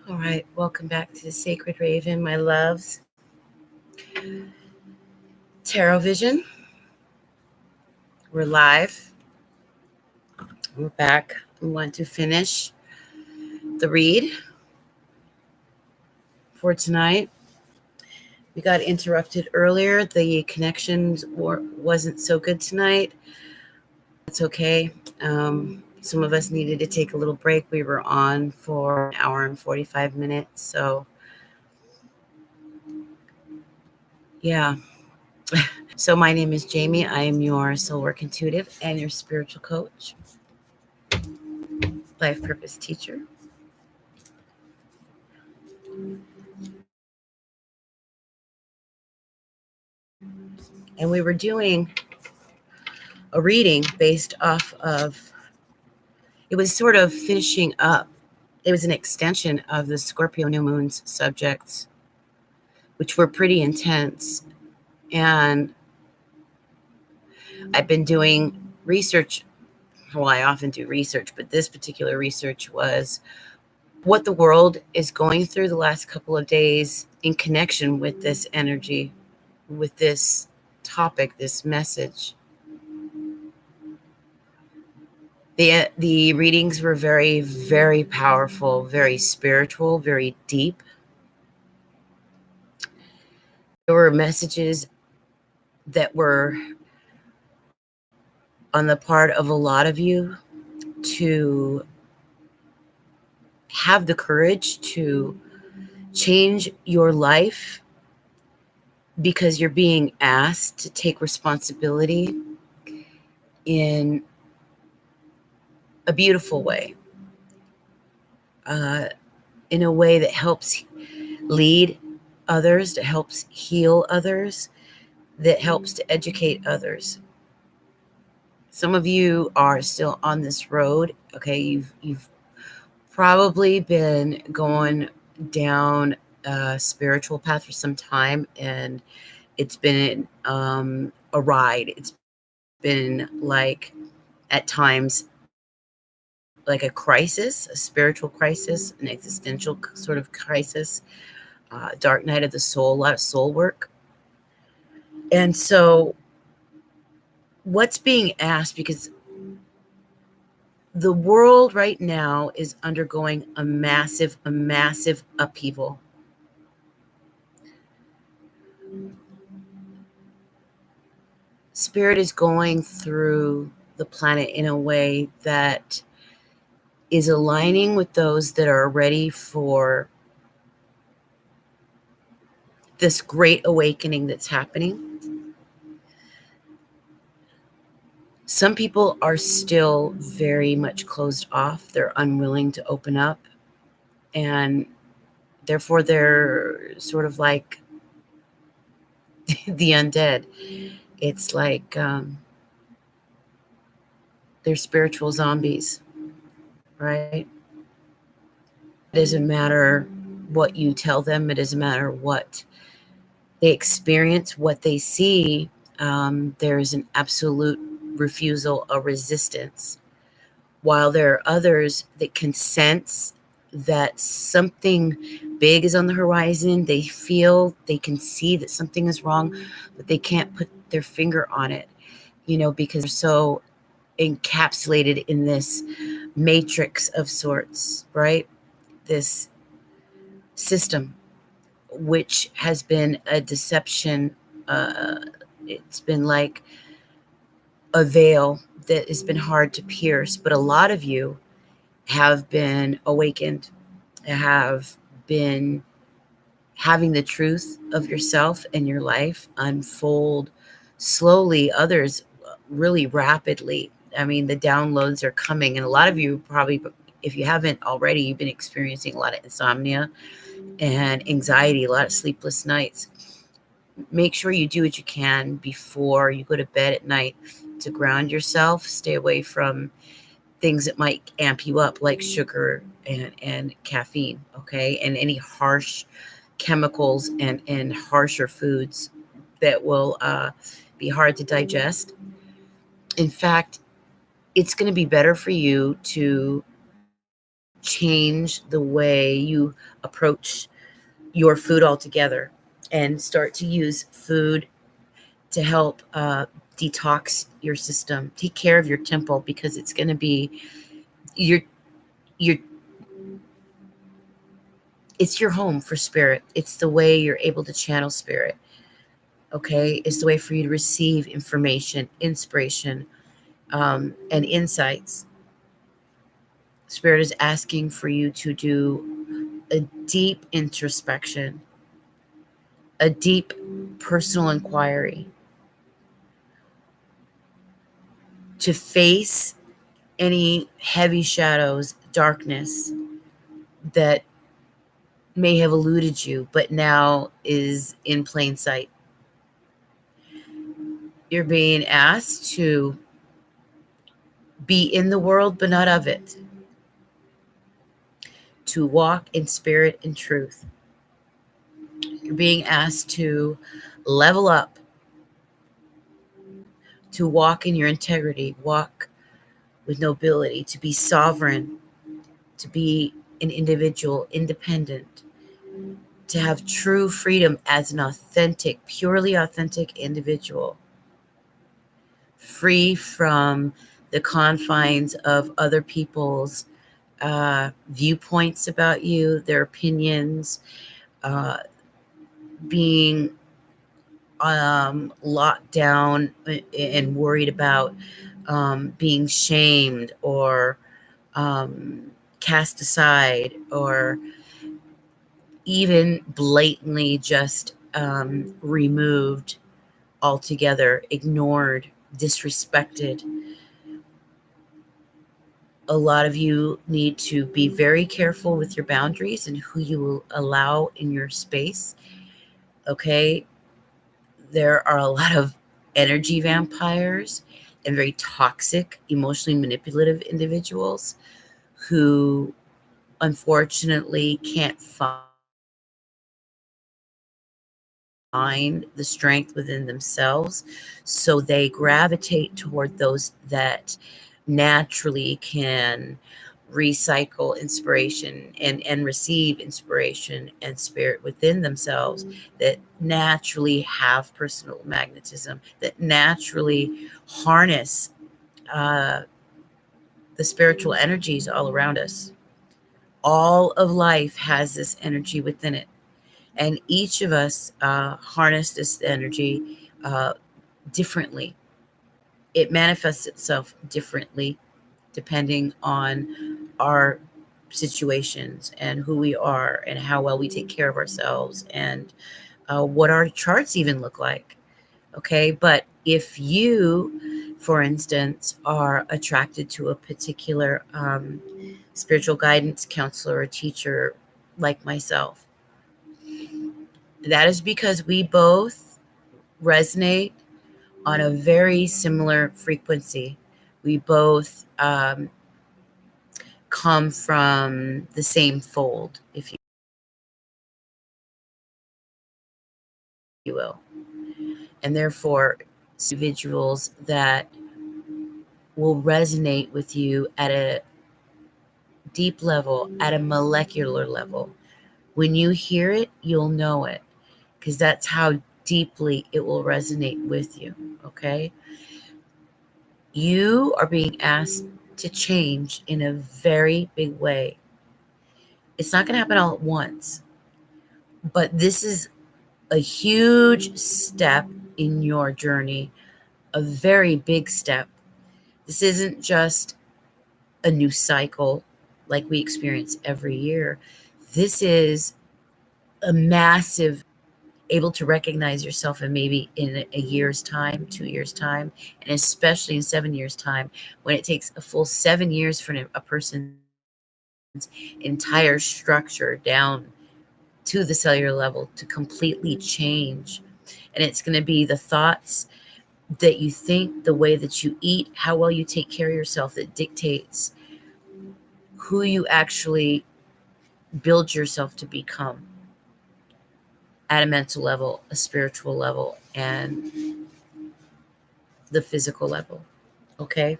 All right, welcome back to the Sacred Raven, my loves. Tarot Vision. We're live. We're back. We want to finish the read for tonight. We got interrupted earlier. The connections wasn't so good tonight. That's okay. Some of us needed to take a little break. We were on for an hour and 45 minutes. So, yeah. So my name is Jamie. I am your soul work intuitive and your spiritual coach, life purpose teacher. And we were doing a reading based off of, it was sort of finishing up. It was an extension of the Scorpio new moon's subjects, which were pretty intense. And I've been doing research. Well, I often do research, but this particular research was what the world is going through the last couple of days in connection with this energy, with this topic, this message. The readings were very, very powerful, very spiritual, very deep. There were messages that were on the part of a lot of you to have the courage to change your life because you're being asked to take responsibility in a beautiful way, in a way that helps lead others, that helps heal others, that helps to educate others. Some of you are still on this road. Okay, you've probably been going down a spiritual path for some time, and it's been a ride. It's been like at times like a crisis, a spiritual crisis, an existential sort of crisis, dark night of the soul, a lot of soul work. And so what's being asked, because the world right now is undergoing a massive upheaval. Spirit is going through the planet in a way that is aligning with those that are ready for this great awakening that's happening. Some people are still very much closed off. They're unwilling to open up, and therefore they're sort of like the undead. It's like they're spiritual zombies, right? It doesn't matter what you tell them. It doesn't matter what they experience, what they see. There's an absolute refusal, a resistance. While there are others that can sense that something big is on the horizon, they feel, they can see that something is wrong, but they can't put their finger on it, because they're so encapsulated in this matrix of sorts, right? This system, which has been a deception. It's been like a veil that has been hard to pierce, but a lot of you have been awakened, have been having the truth of yourself and your life unfold slowly, others really rapidly. I mean, the downloads are coming, and a lot of you probably, if you haven't already, you've been experiencing a lot of insomnia and anxiety, a lot of sleepless nights. Make sure you do what you can before you go to bed at night to ground yourself. Stay away from things that might amp you up, like sugar and caffeine, okay? And any harsh chemicals and harsher foods that will be hard to digest. In fact, it's going to be better for you to change the way you approach your food altogether and start to use food to help detox your system, take care of your temple, because it's going to be your your it's your home for spirit. It's the way you're able to channel spirit. Okay, it's the way for you to receive information, inspiration, and insights. Spirit is asking for you to do a deep introspection, a deep personal inquiry, to face any heavy shadows, darkness that may have eluded you, but now is in plain sight. You're being asked to be in the world, but not of it, to walk in spirit and truth. You're being asked to level up, to walk in your integrity, walk with nobility, to be sovereign, to be an individual, independent, to have true freedom as an authentic, purely authentic individual, free from the confines of other people's viewpoints about you, their opinions, being locked down and worried about being shamed or cast aside, or even blatantly just removed altogether, ignored, disrespected. A lot of you need to be very careful with your boundaries and who you will allow in your space. Okay, there are a lot of energy vampires and very toxic, emotionally manipulative individuals who unfortunately can't find the strength within themselves. So they gravitate toward those that naturally can recycle inspiration and receive inspiration and spirit within themselves, that naturally have personal magnetism, that naturally harness uh, the spiritual energies all around us. All of life has this energy within it, and each of us harness this energy differently. It manifests itself differently depending on our situations and who we are and how well we take care of ourselves and what our charts even look like. Okay, but if you, for instance, are attracted to a particular spiritual guidance counselor or teacher like myself, that is because we both resonate on a very similar frequency. We both come from the same fold, if you will. And therefore, individuals that will resonate with you at a deep level, at a molecular level. When you hear it, you'll know it, because that's how deeply it will resonate with you. Okay? You are being asked to change in a very big way. It's not going to happen all at once, but this is a huge step in your journey, a very big step. This isn't just a new cycle like we experience every year. This is a massive, able to recognize yourself in maybe in a year's time, 2 years' time, and especially in 7 years' time, when it takes a full 7 years for a person's entire structure down to the cellular level to completely change. And it's going to be the thoughts that you think, the way that you eat, how well you take care of yourself, that dictates who you actually build yourself to become. at a mental level, a spiritual level, and the physical level. Okay?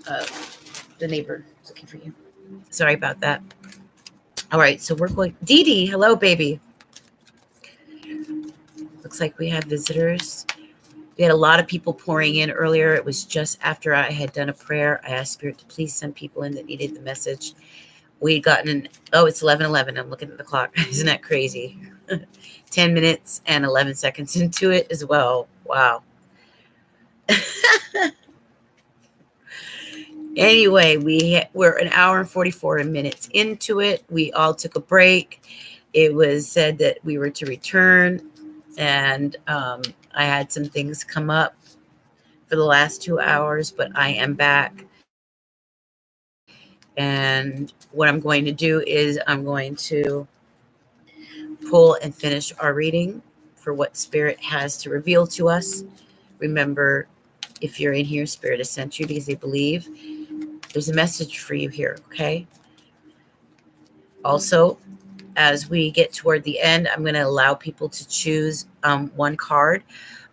The neighbor is looking for you. Sorry about that. All right, so we're going. Dee Dee, hello, baby. Looks like we have visitors. We had a lot of people pouring in earlier. It was just after I had done a prayer. I asked Spirit to please send people in that needed the message. We had gotten it's 11:11. I'm looking at the clock. Isn't that crazy? 10 minutes and 11 seconds into it as well. Wow. Anyway, we're an hour and 44 minutes into it. We all took a break. It was said that we were to return, and I had some things come up for the last 2 hours, but I am back. And what I'm going to do is I'm going to pull and finish our reading for what Spirit has to reveal to us. Remember, if you're in here, Spirit has sent you because they believe there's a message for you here, okay? Also, as we get toward the end, I'm going to allow people to choose one card.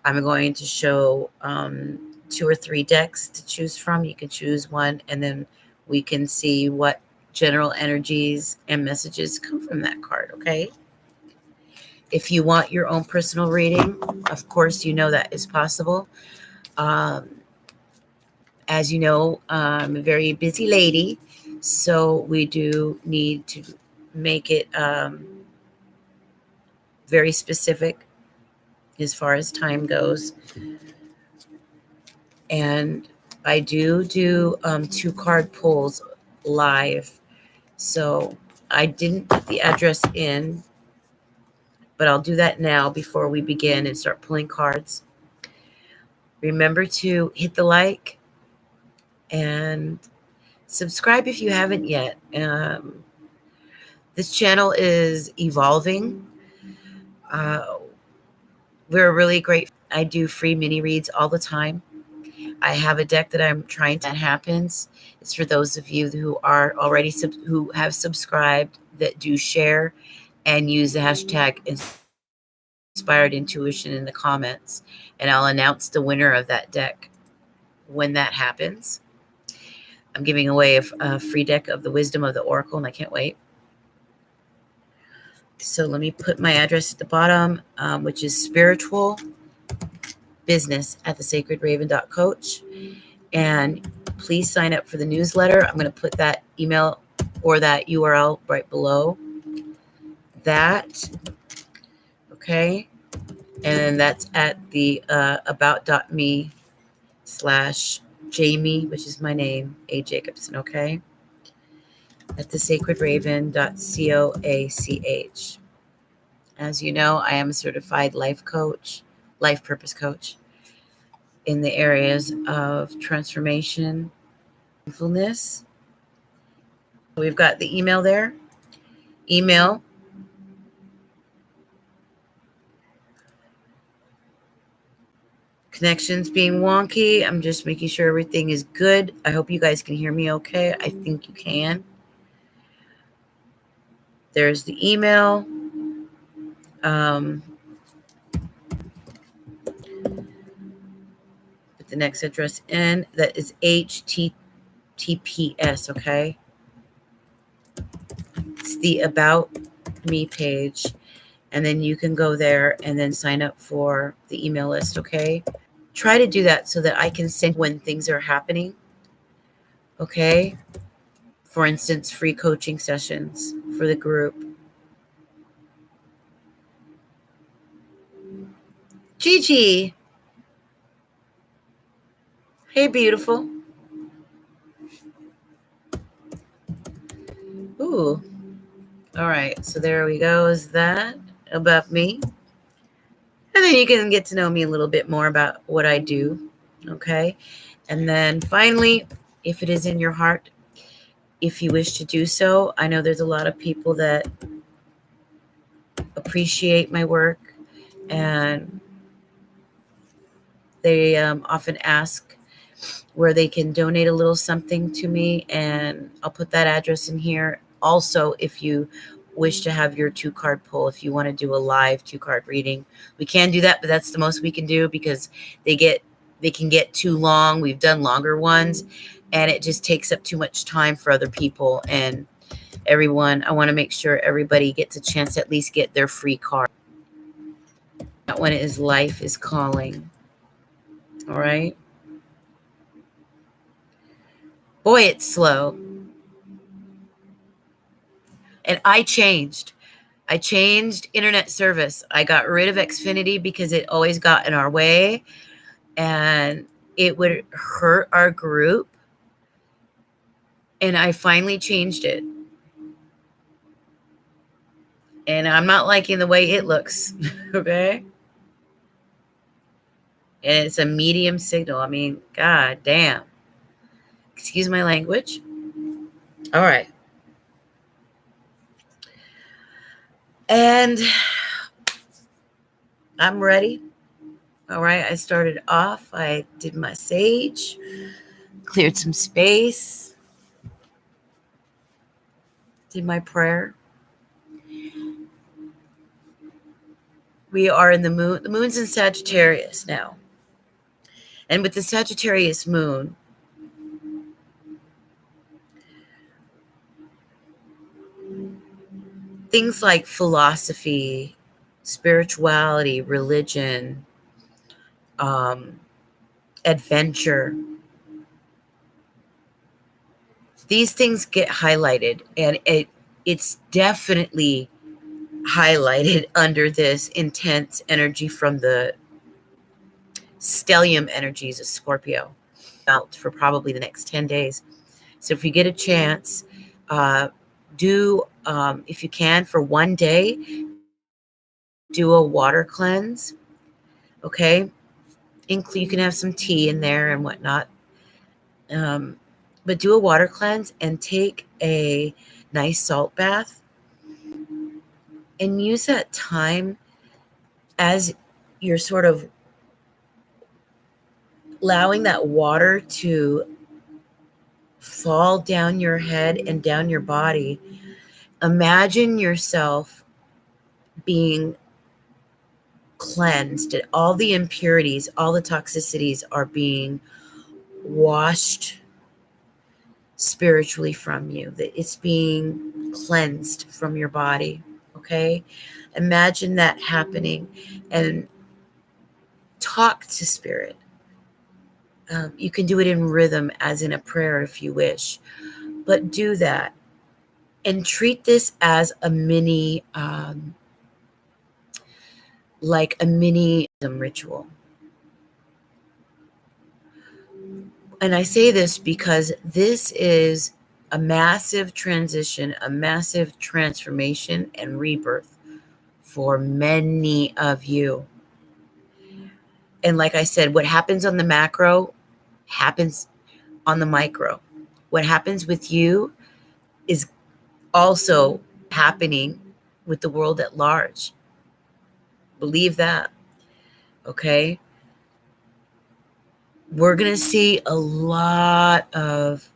I'm going to show 2 or 3 decks to choose from. You can choose one, and then we can see what general energies and messages come from that card, okay? If you want your own personal reading, of course, you know that is possible. As you know, I'm a very busy lady, so we do need to make it very specific as far as time goes. And I do 2 card pulls live. So I didn't put the address in, but I'll do that now before we begin and start pulling cards. Remember to hit the like and subscribe if you haven't yet. This channel is evolving. We're really great. I do free mini reads all the time. I have a deck that I'm trying to happens. It's for those of you who are already who have subscribed, that do share and use the hashtag Inspired Intuition in the comments, and I'll announce the winner of that deck when that happens. I'm giving away a free deck of the Wisdom of the Oracle, and I can't wait. So let me put my address at the bottom, which is spiritual business at thesacredraven.coach. And please sign up for the newsletter. I'm going to put that email or that URL right below that. Okay. And then that's at the about.me/Jamie, which is my name, A. Jacobson. Okay. At thesacredraven.coach. As you know, I am a certified life purpose coach in the areas of transformation, mindfulness. We've got the email there. Email. Connections being wonky. I'm just making sure everything is good. I hope you guys can hear me okay. I think you can. There's the email. Put the next address in. That is HTTPS, okay? It's the About Me page. And then you can go there and then sign up for the email list, okay? Try to do that so that I can send when things are happening, okay? For instance, free coaching sessions for the group. Gigi. Hey, beautiful. Ooh. All right. So there we go. Is that about me? And then you can get to know me a little bit more about what I do. Okay. And then finally, if it is in your heart, if you wish to do so, I know there's a lot of people that appreciate my work, and they often ask where they can donate a little something to me, and I'll put that address in here. Also, if you wish to have your 2-card pull, if you want to do a live 2-card reading, we can do that, but that's the most we can do because they can get too long. We've done longer ones and it just takes up too much time for other people and everyone. I want to make sure everybody gets a chance to at least get their free card. That one is Life is Calling. All right. Boy, it's slow. And I changed internet service. I got rid of Xfinity because it always got in our way and it would hurt our group. And I finally changed it. And I'm not liking the way it looks. Okay. And it's a medium signal. I mean, god damn. Excuse my language. All right. And I'm ready. All right. I started off. I did my sage, cleared some space, did my prayer. We are in the moon. The moon's in Sagittarius now. And with the Sagittarius moon, things like philosophy, spirituality, religion, adventure, these things get highlighted, and it's definitely highlighted under this intense energy from the stellium energies of Scorpio out for probably the next 10 days. So if you get a chance, do, if you can, for one day, do a water cleanse. Okay. You can have some tea in there and whatnot. But do a water cleanse and take a nice salt bath and use that time as you're sort of allowing that water to fall down your head and down your body. Imagine yourself being cleansed, and all the impurities, all the toxicities are being washed spiritually from you, that it's being cleansed from your body. Okay. Imagine that happening and talk to spirit. You can do it in rhythm as in a prayer if you wish, but do that and treat this as a mini, like a mini ritual. And I say this because this is a massive transition, a massive transformation and rebirth for many of you. And like I said, what happens on the macro happens on the micro. What happens with you is also happening with the world at large. Believe that. Okay. We're going to see a lot of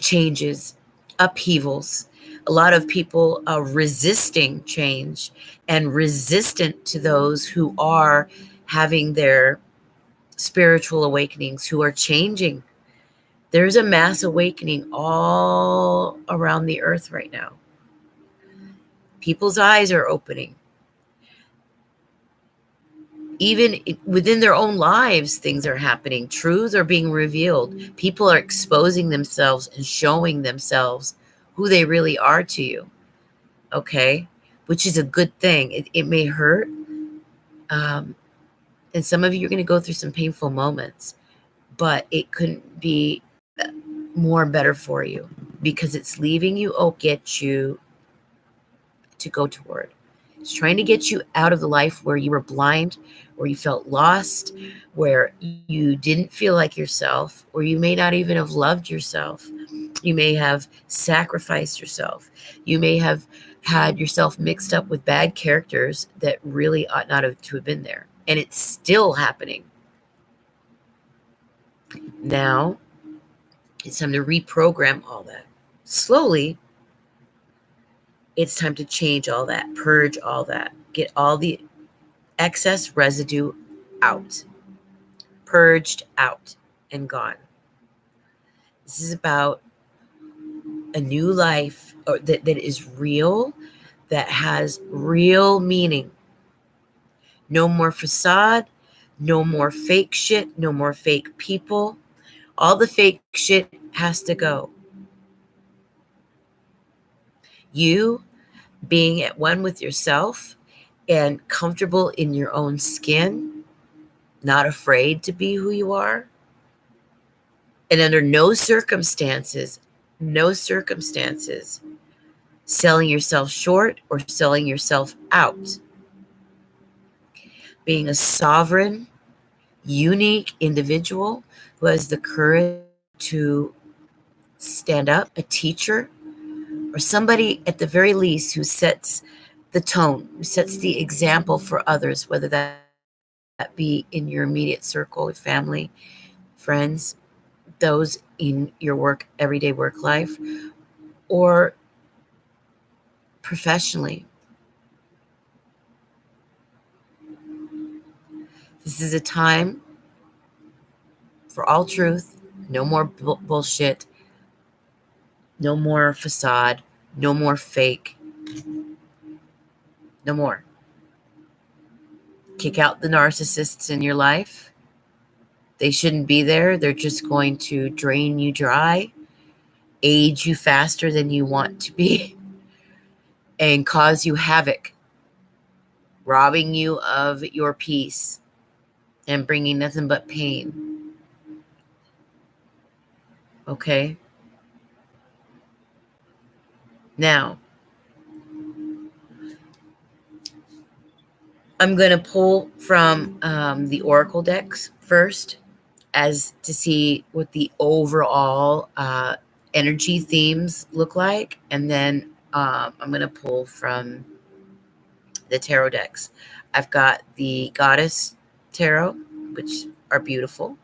changes, upheavals. A lot of people are resisting change and resistant to those who are having their spiritual awakenings, who are changing. There's a mass awakening all around the earth right now. People's eyes are opening. Even within their own lives, things are happening. Truths are being revealed. People are exposing themselves and showing themselves who they really are to you. Okay? Which is a good thing. It may hurt. And some of you are going to go through some painful moments, but it couldn't be more better for you because it's leaving you, get you to go toward. It's trying to get you out of the life where you were blind, where you felt lost, where you didn't feel like yourself, or you may not even have loved yourself. You may have sacrificed yourself. You may have had yourself mixed up with bad characters that really ought not to have been there. And it's still happening. Now, it's time to reprogram all that slowly, It's time to change all that, purge all that, get all the excess residue out, purged out and gone. This is about a new life that is real, that has real meaning. No more facade, no more fake shit, no more fake people. All the fake shit has to go. You being at one with yourself and comfortable in your own skin, not afraid to be who you are, and under no circumstances, selling yourself short or selling yourself out. Being a sovereign, unique individual who has the courage to stand up, a teacher, or somebody at the very least who sets the tone, who sets the example for others, whether that be in your immediate circle, family, friends, those in your work, everyday work life, or professionally. This is a time for all truth, no more bullshit, no more facade, no more fake, no more. Kick out the narcissists in your life. They shouldn't be there. They're just going to drain you dry, age you faster than you want to be, and cause you havoc, robbing you of your peace and bringing nothing but pain. Okay? Now, I'm going to pull from the Oracle decks first, as to see what the overall energy themes look like. And then I'm going to pull from the tarot decks. I've got the Goddess Tarot, which are beautiful.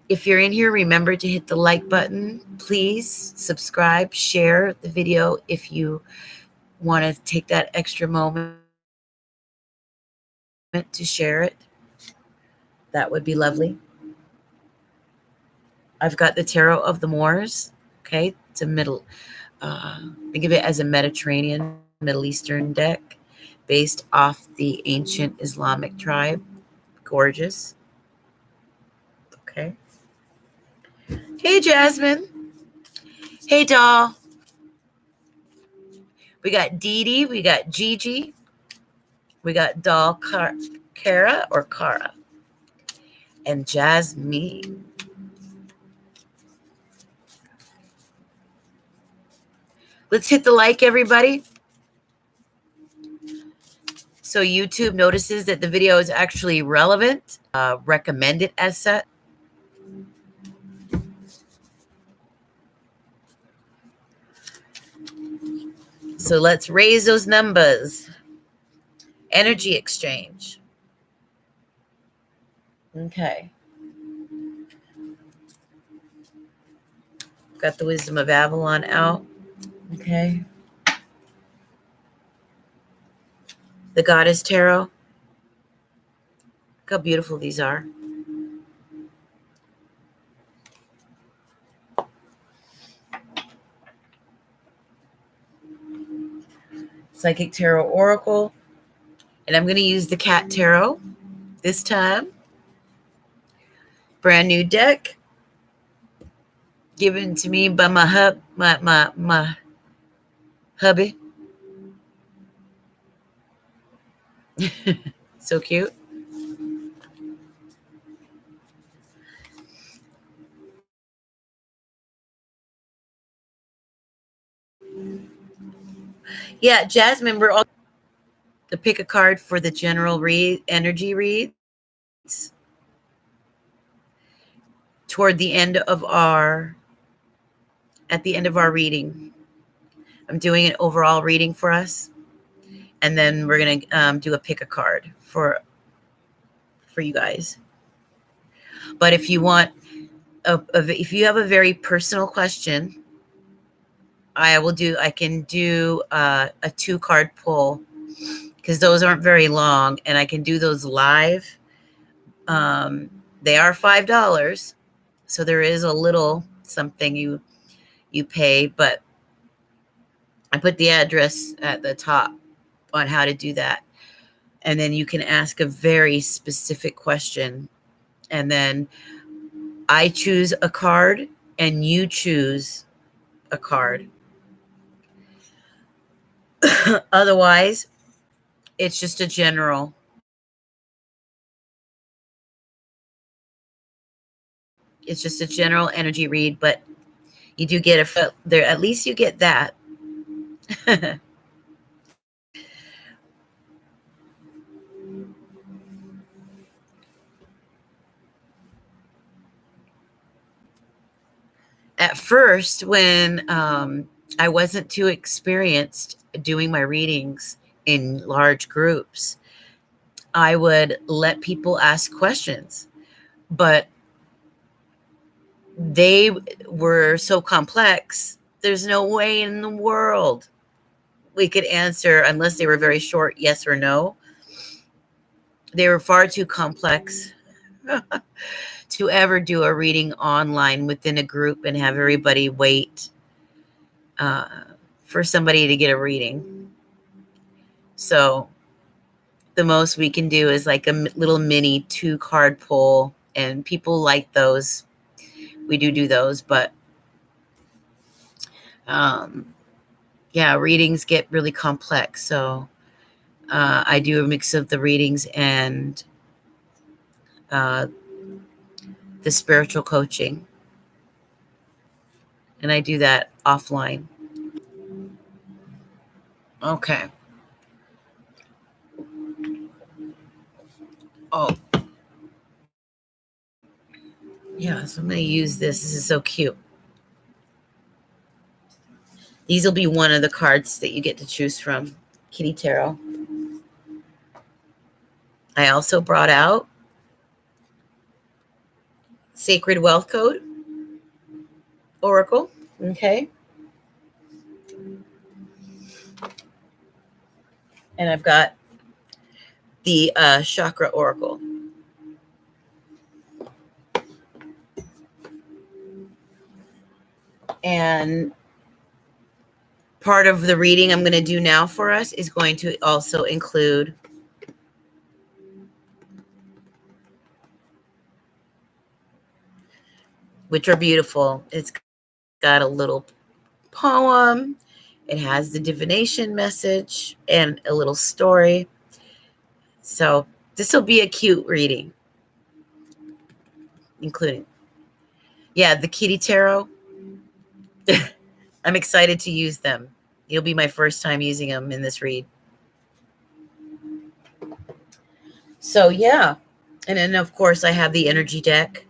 If you're in here, remember to hit the like button. Please subscribe, share the video if you want to take that extra moment to share it. That would be lovely. I've got the Tarot of the Moors. Okay, it's a middle. Think of it as a Mediterranean, Middle Eastern deck based off the ancient Islamic tribe. Gorgeous. Okay. Hey, Jasmine. Hey, doll. We got Dee Dee. We got Gigi. We got doll Kara or Kara. And Jasmine. Let's hit the like, everybody. So YouTube notices that the video is actually relevant. Recommend it as such. So let's raise those numbers. Energy exchange. Okay. Got the Wisdom of Avalon out. Okay. The Goddess Tarot. Look how beautiful these are. Psychic Tarot Oracle. And I'm going to use the Cat Tarot this time. Brand new deck. Given to me by my hubby. So cute. Yeah, Jasmine, we're all to pick a card for the general energy reads toward the end of at the end of our reading. I'm doing an overall reading for us, and then we're gonna do a pick a card for you guys. But if you want, if you have a very personal question, I can do a 2-card pull because those aren't very long, and I can do those live. They are $5, so there is a little something you pay, but I put the address at the top on how to do that. And then you can ask a very specific question, and then I choose a card and you choose a card. Otherwise, it's just a general. It's just a general energy read, but you do get there. At least you get that. At first, when I wasn't too experienced doing my readings in large groups, I would let people ask questions, but they were so complex. There's no way in the world we could answer unless they were very short, yes or no. They were far too complex to ever do a reading online within a group and have everybody wait for somebody to get a reading. So the most we can do is like a little mini 2-card pull, and people like those. We do those, but yeah, readings get really complex. So I do a mix of the readings and the spiritual coaching, and I do that offline. Okay. Oh, yeah. So I'm going to use this. This is so cute. These will be one of the cards that you get to choose from, Kitty Tarot. I also brought out Sacred Wealth Code Oracle. Okay. And I've got the Chakra Oracle. And part of the reading I'm going to do now for us is going to also include which are beautiful. It's got a little poem. It has the divination message and a little story. So this will be a cute reading, including, yeah, the Kitty Tarot. I'm excited to use them. It'll be my first time using them in this read. So yeah. And then of course I have the energy deck.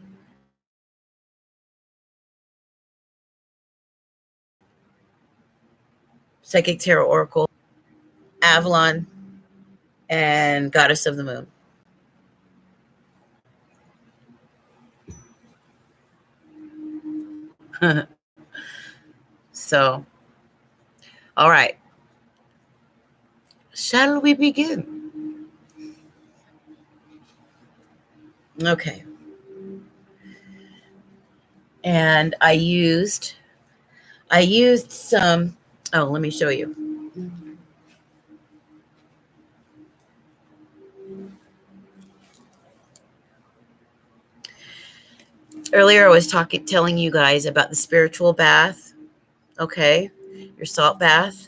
Psychic Tarot Oracle, Avalon, and Goddess of the Moon. So, all right. Shall we begin? Okay. And I used some, oh, let me show you. Earlier I was telling you guys about the spiritual bath. Okay. Your salt bath.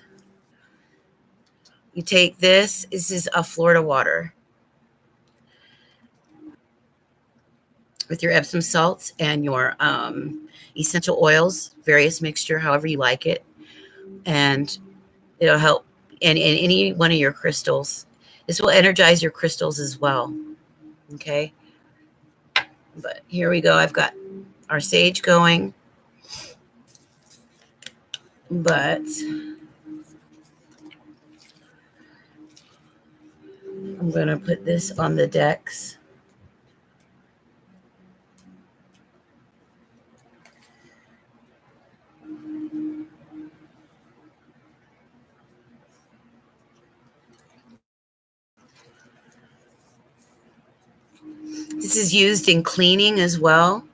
You take this. This is a Florida water with your Epsom salts and your essential oils, various mixture, however you like it. And it'll help in any one of your crystals. This will energize your crystals as well. Okay. But here we go. I've got our sage going. But I'm going to put this on the decks. This is used in cleaning as well.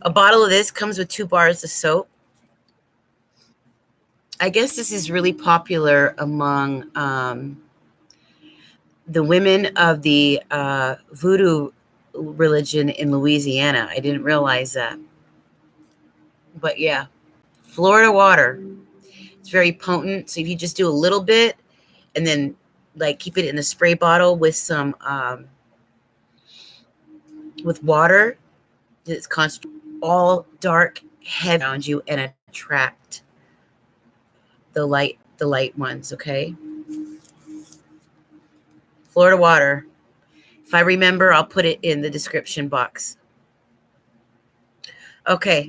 A bottle of this comes with 2 bars of soap. I guess this is really popular among the women of the voodoo religion in Louisiana. I didn't realize that. But yeah, Florida water. It's very potent. So if you just do a little bit and then like keep it in a spray bottle with some with water, it's concentrated, all dark, heavy around you and attract the light ones, okay? Florida water. If I remember, I'll put it in the description box. Okay,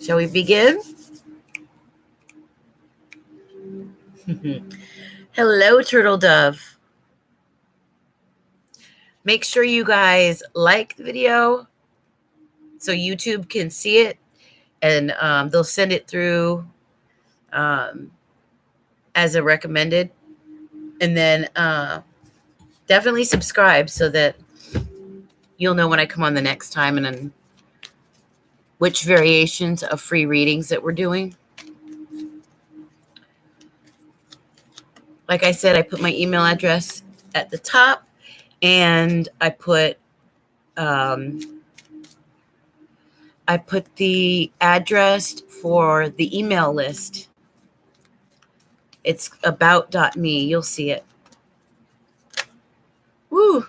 shall we begin? Hello, Turtle Dove. Make sure you guys like the video so YouTube can see it, and they'll send it through as a recommended. And then definitely subscribe so that you'll know when I come on the next time and then which variations of free readings that we're doing. Like I said, I put my email address at the top, and I put the address for the email list. It's about.me. You'll see it. Woo!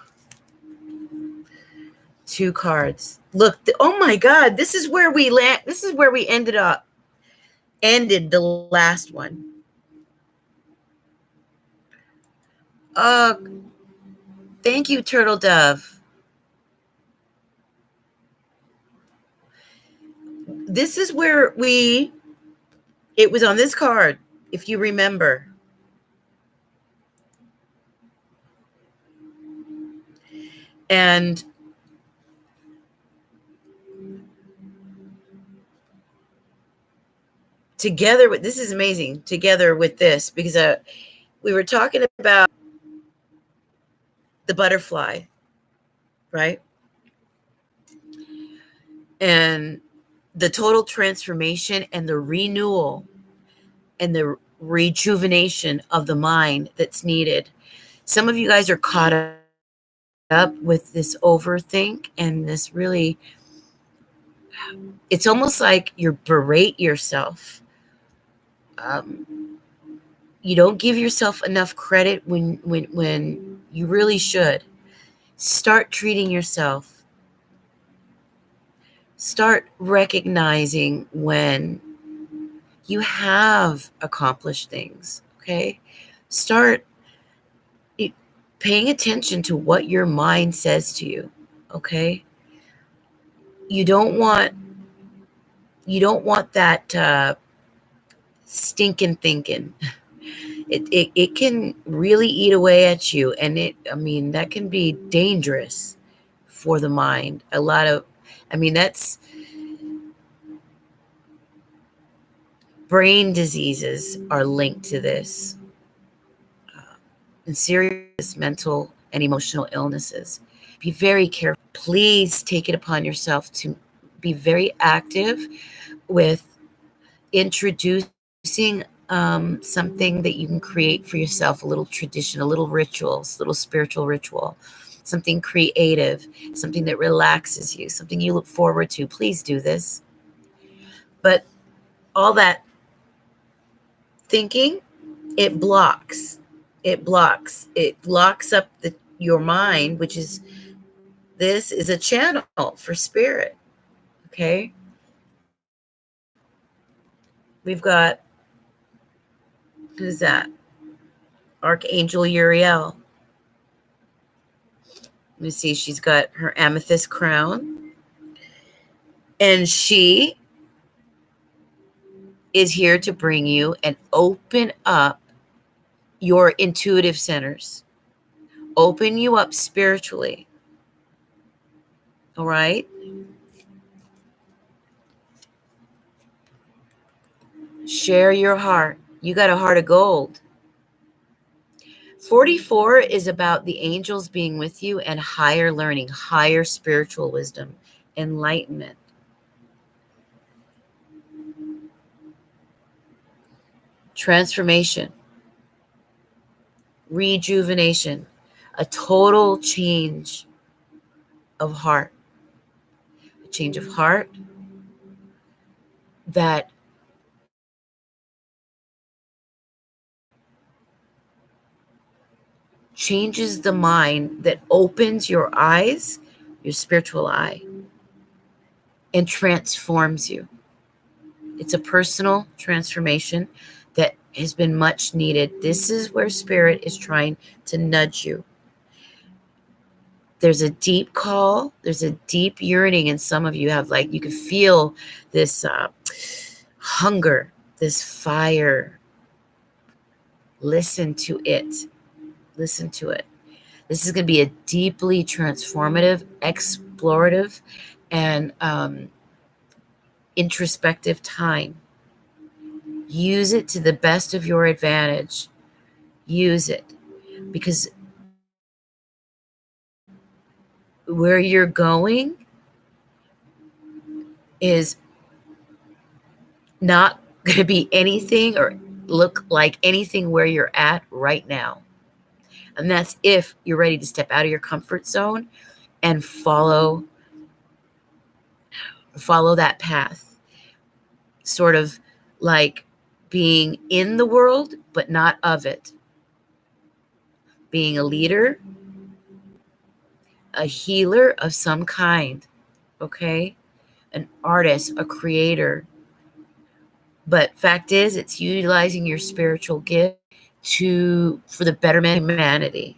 2 cards. Look, oh my God, this is where we land. This is where we ended the last one. Thank you, Turtle Dove. This is where it was on this card, if you remember. And together with, this is amazing, together with this, because we were talking about the butterfly, right? And the total transformation and the renewal and the rejuvenation of the mind that's needed. Some of you guys are caught up with this overthink and this really, it's almost like you berate yourself. You don't give yourself enough credit when you really should. Start treating yourself. Start recognizing when you have accomplished things, okay? Start paying attention to what your mind says to you, okay? You don't want that stinking thinking. It can really eat away at you, and that can be dangerous for the mind. That's brain diseases are linked to this, and serious mental and emotional illnesses. Be very careful. Please take it upon yourself to be very active with introducing something that you can create for yourself, a little tradition, a little rituals, little spiritual ritual, something creative, something that relaxes you, something you look forward to. Please do this. But all that thinking, it blocks up your mind, which is, this is a channel for spirit. Okay, we've got, who's that? Archangel Uriel. Let me see, she's got her amethyst crown, and she is here to bring you and open up your intuitive centers, open you up spiritually. All right? Share your heart. You got a heart of gold. 44 is about the angels being with you and higher learning, higher spiritual wisdom, enlightenment. Transformation, rejuvenation, a total change of heart. A change of heart that changes the mind, that opens your eyes, your spiritual eye, and transforms you. It's a personal transformation that has been much needed. This is where Spirit is trying to nudge you. There's a deep call. There's a deep yearning, and some of you have, like, you can feel this hunger, this fire. Listen to it. Listen to it. This is going to be a deeply transformative, explorative, and introspective time. Use it to the best of your advantage. Use it, because where you're going is not going to be anything or look like anything where you're at right now. And that's if you're ready to step out of your comfort zone and follow that path. Sort of like being in the world, but not of it. Being a leader, a healer of some kind, okay? An artist, a creator. But fact is, it's utilizing your spiritual gift for the betterment of humanity.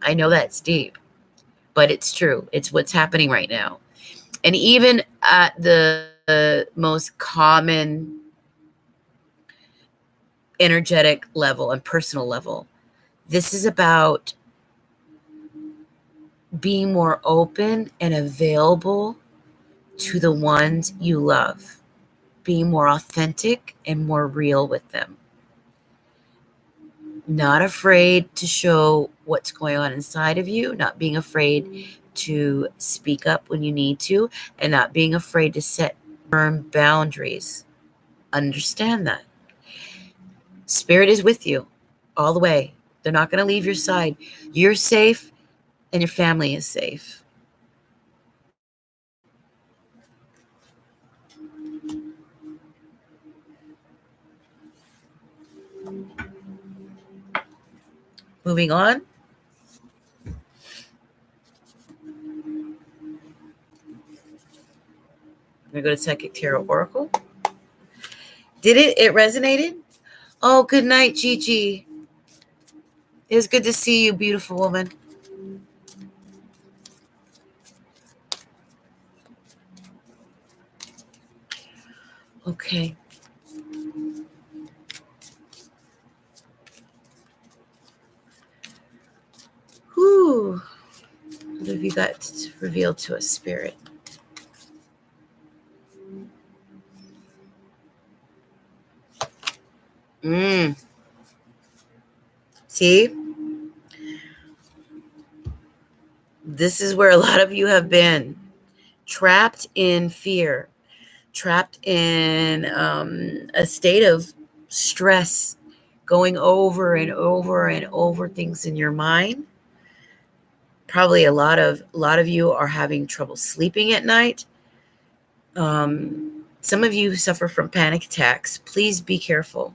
I know that's deep, but it's true. It's what's happening right now. And even at the most common energetic level and personal level, this is about being more open and available to the ones you love, being more authentic and more real with them. Not afraid to show what's going on inside of you, not being afraid to speak up when you need to, and not being afraid to set firm boundaries. Understand that. Spirit is with you all the way. They're not going to leave your side. You're safe and your family is safe. Moving on. I'm going to go to Psychic Tarot Oracle. Did it? It resonated? Oh, good night, Gigi. It was good to see you, beautiful woman. Okay. Whew. What have you got revealed to us, Spirit? See? This is where a lot of you have been. Trapped in fear. Trapped in a state of stress. Going over and over and over things in your mind. Probably a lot of you are having trouble sleeping at night. Some of you suffer from panic attacks. Please be careful.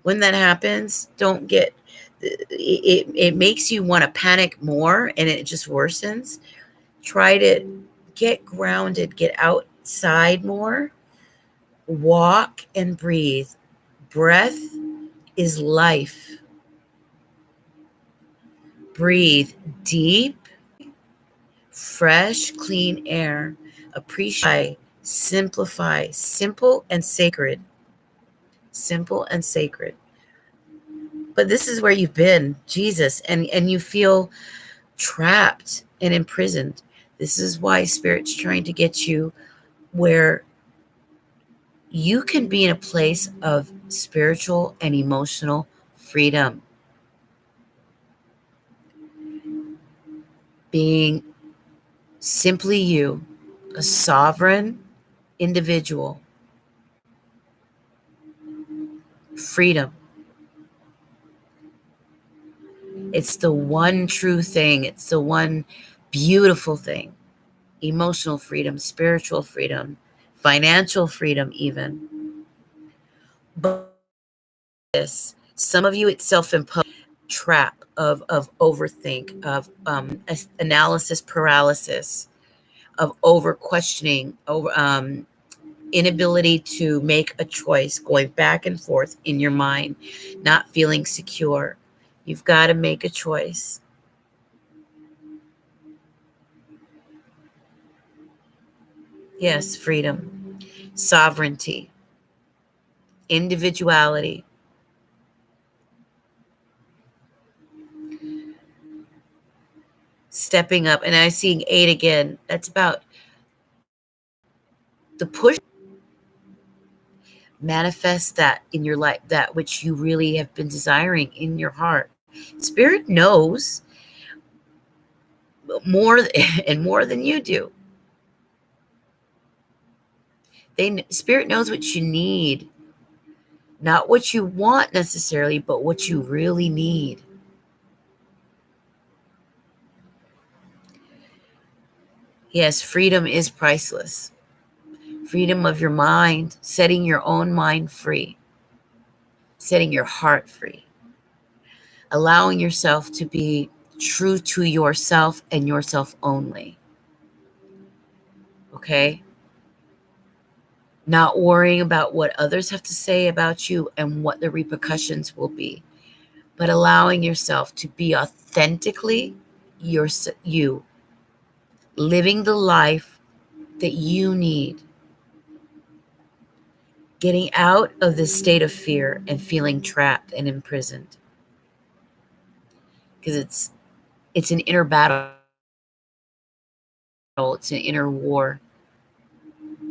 When that happens, don't get it makes you want to panic more and it just worsens. Try to get grounded, get outside more, walk and breathe. Breath is life. Breathe deep, fresh, clean air. Appreciate, simplify, simple and sacred. Simple and sacred. But this is where you've been, Jesus, and you feel trapped and imprisoned. This is why Spirit's trying to get you where you can be in a place of spiritual and emotional freedom. being simply you, a sovereign individual. Freedom. It's the one true thing. It's the one beautiful thing. Emotional freedom, spiritual freedom, financial freedom, even. But this, some of you, it's self-imposed trap of overthink, of analysis paralysis, of over questioning, over inability to make a choice, going back and forth in your mind, not feeling secure. You've got to make a choice. Yes, freedom, sovereignty, individuality. Stepping up. And I'm seeing 8 again. That's about the push. Manifest that in your life, that which you really have been desiring in your heart. Spirit knows more and more than you do. Spirit knows what you need, not what you want necessarily, but what you really need. Yes, freedom is priceless. Freedom of your mind, setting your own mind free, setting your heart free, allowing yourself to be true to yourself and yourself only. Okay? Not worrying about what others have to say about you and what the repercussions will be, but allowing yourself to be authentically you, living the life that you need, getting out of this state of fear and feeling trapped and imprisoned. Because it's an inner battle, it's an inner war.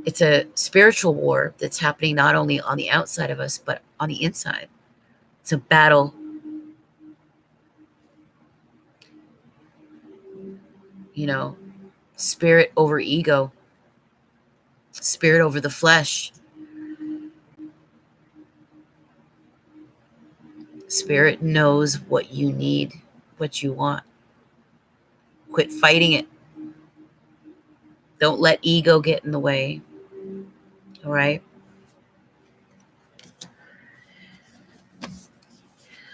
It's a spiritual war that's happening not only on the outside of us, but on the inside. It's a battle. Spirit over ego, spirit over the flesh. Spirit knows what you need, what you want. Quit fighting it. Don't let ego get in the way. All right?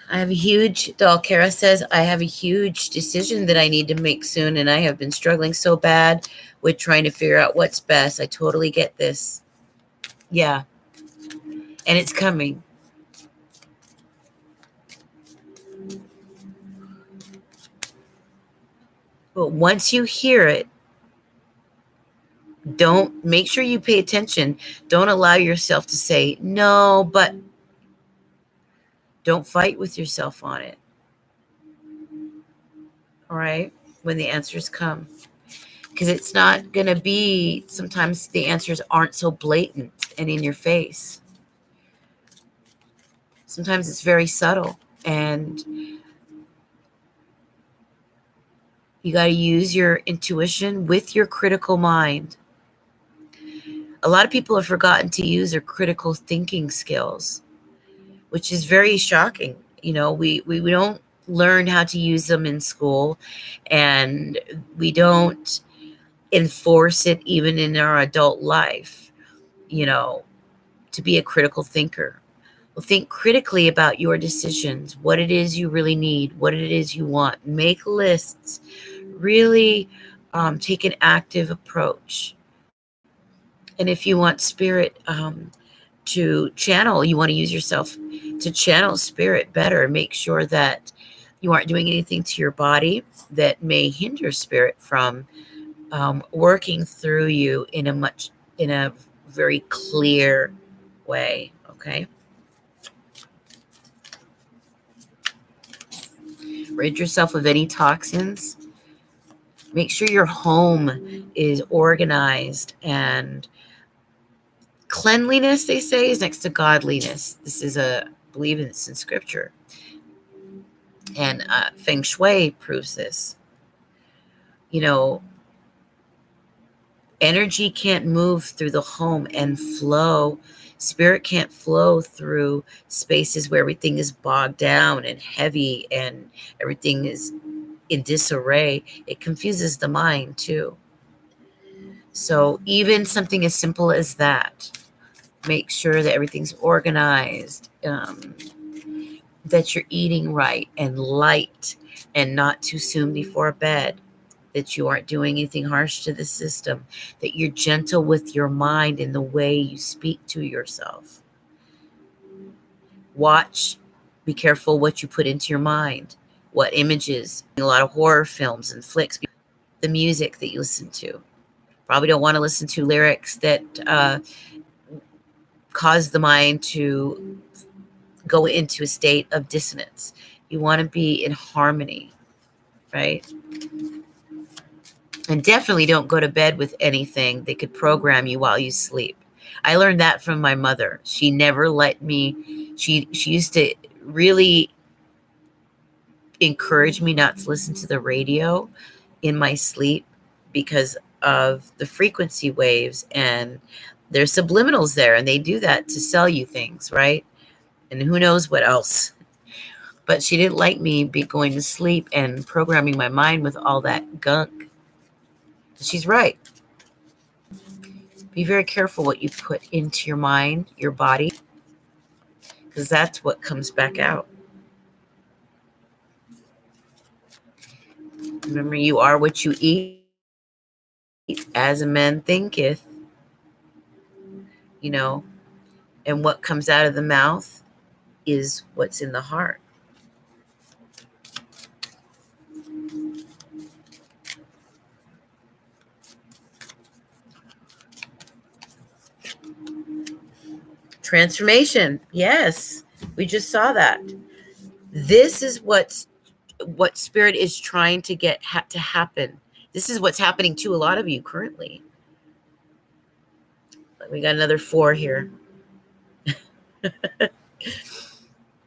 Dalkara says, I have a huge decision that I need to make soon, and I have been struggling so bad with trying to figure out what's best. I totally get this. Yeah. And it's coming. But once you hear it, make sure you pay attention. Don't allow yourself to say, no, but don't fight with yourself on it. All right? When the answers come. Because it's not going to be, sometimes the answers aren't so blatant and in your face. Sometimes it's very subtle. And you got to use your intuition with your critical mind. A lot of people have forgotten to use their critical thinking skills, which is very shocking. We don't learn how to use them in school, and we don't enforce it even in our adult life, to be a critical thinker. Well, think critically about your decisions, what it is you really need, what it is you want. Make lists. Really take an active approach. And if you want spirit to channel, you want to use yourself to channel spirit better. Make sure that you aren't doing anything to your body that may hinder spirit from working through you in a very clear way. Okay. Rid yourself of any toxins. Make sure your home is organized, and cleanliness, they say, is next to godliness. This is I believe it's in scripture. And Feng Shui proves this. You know, energy can't move through the home and flow. Spirit can't flow through spaces where everything is bogged down and heavy and everything is in disarray. It confuses the mind too. So even something as simple as that, make sure that everything's organized, that you're eating right and light and not too soon before bed, that you aren't doing anything harsh to the system, that you're gentle with your mind in the way you speak to yourself. Watch, be careful what you put into your mind, what images, a lot of horror films and flicks, the music that you listen to. Probably don't want to listen to lyrics that cause the mind to go into a state of dissonance. You want to be in harmony, right? And definitely don't go to bed with anything that could program you while you sleep. I learned that from my mother. She never let me, she used to really encourage me not to listen to the radio in my sleep because of the frequency waves, and there's subliminals there, and they do that to sell you things, right? And who knows what else. But she didn't like me be going to sleep and programming my mind with all that gunk. She's right. Be very careful what you put into your mind, your body, because that's what comes back out. Remember, you are what you eat, as a man thinketh, you know, and what comes out of the mouth is what's in the heart. Transformation. Yes, we just saw that. This is what spirit is trying to get to happen. This is what's happening to a lot of you currently. We got another 4 here.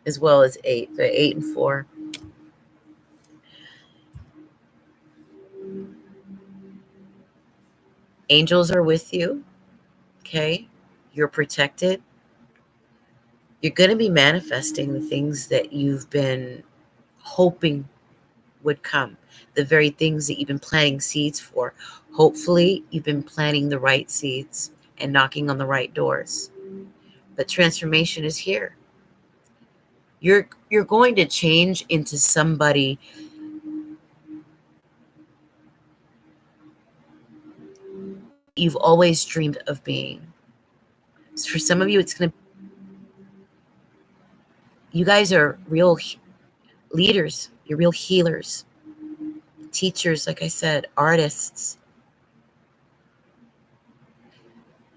As well as 8. So 8 and 4. Angels are with you. Okay. You're protected. You're going to be manifesting the things that you've been hoping would come, the very things that you've been planting seeds for. Hopefully, you've been planting the right seeds and knocking on the right doors. But transformation is here. You're going to change into somebody you've always dreamed of being. So for some of you, it's going to, you guys are real leaders. You're real healers, teachers, like I said, artists.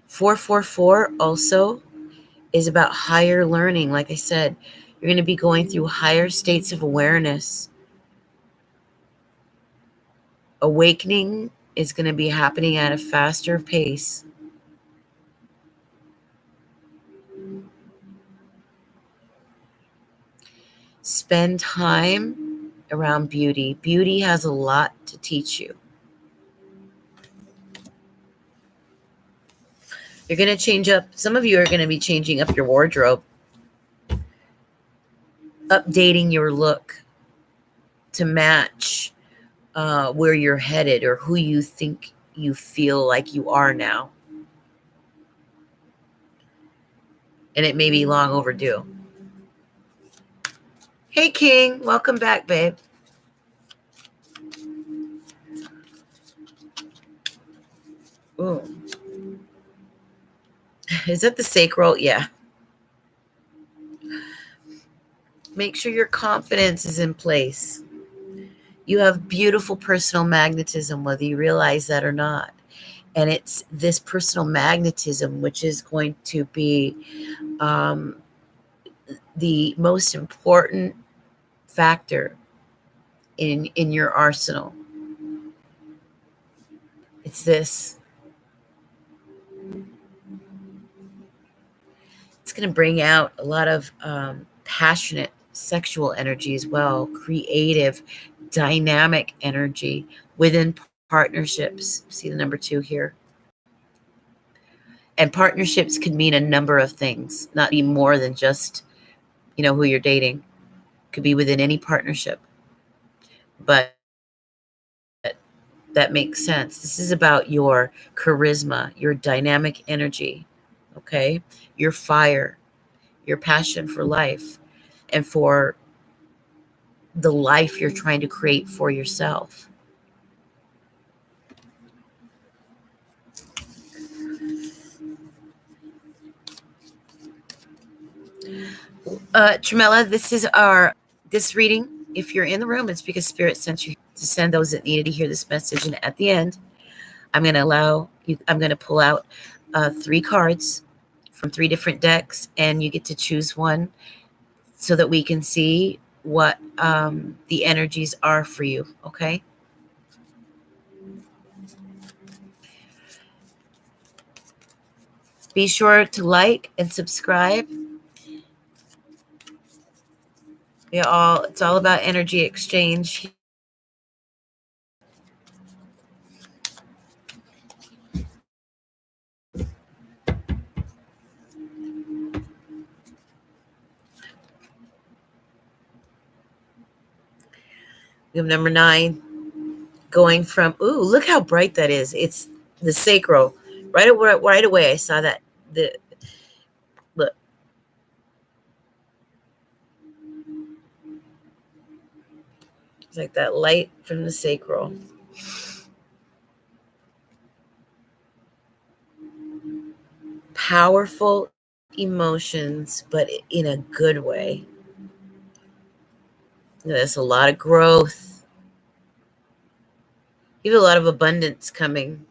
444 also is about higher learning. Like I said, you're going to be going through higher states of awareness. Awakening is going to be happening at a faster pace. Spend time around beauty. Beauty has a lot to teach you. You're going to change up. Some of you are going to be changing up your wardrobe, updating your look to match where you're headed or who you think you feel like you are now. And it may be long overdue. Hey, King. Welcome back, babe. Ooh. Is that the sacral? Yeah. Make sure your confidence is in place. You have beautiful personal magnetism, whether you realize that or not. And it's this personal magnetism which is going to be the most important factor in your arsenal. It's this. It's going to bring out a lot of passionate sexual energy as well, creative, dynamic energy within partnerships. See the number 2 here. And partnerships could mean a number of things, not be more than just, who you're dating. Could be within any partnership. But that makes sense. This is about your charisma, your dynamic energy, okay? Your fire, your passion for life, and for the life you're trying to create for yourself. Tramella, this reading. If you're in the room, it's because Spirit sent you to send those that needed to hear this message. And at the end, I'm going to allow you. I'm going to pull out 3 cards from 3 different decks, and you get to choose one so that we can see what the energies are for you. Okay. Be sure to like and subscribe. It's all about energy exchange. We have number 9 going from, ooh, look how bright that is. It's the sacral. Right away, I saw that. Look. It's like that light from the sacral. Powerful emotions, but in a good way. There's a lot of growth. You have a lot of abundance coming.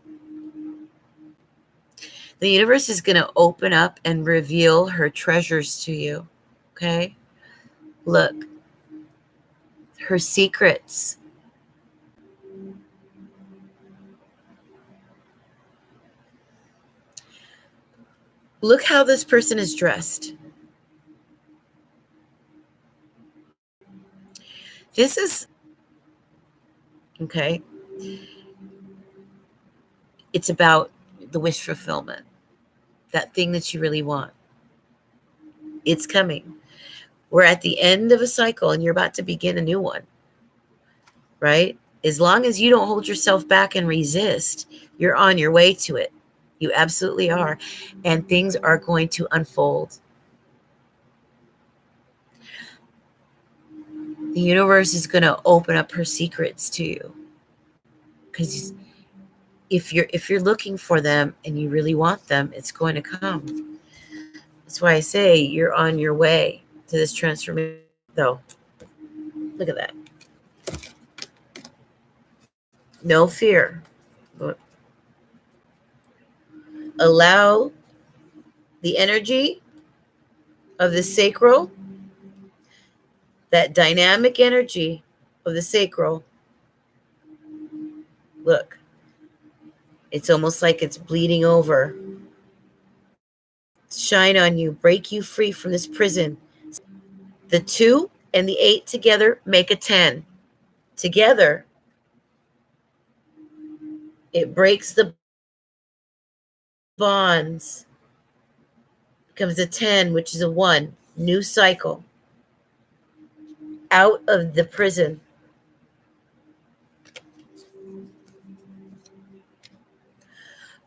The universe is going to open up and reveal her treasures to you. Okay? Look. Her secrets. Look how this person is dressed. This is, okay, it's about the wish fulfillment, that thing that you really want. It's coming. We're at the end of a cycle and you're about to begin a new one, right? As long as you don't hold yourself back and resist, you're on your way to it. You absolutely are. And things are going to unfold. The universe is going to open up her secrets to you. Because if you're looking for them and you really want them, it's going to come. That's why I say you're on your way to this transformation. Though, look at that. No fear. Allow the energy of the sacral, that dynamic energy of the sacral. Look, it's almost like it's bleeding over. Shine on you, break you free from this prison. The 2 and the 8 together make a 10. Together, it breaks the bonds. Becomes a 10, which is a 1. New cycle. Out of the prison.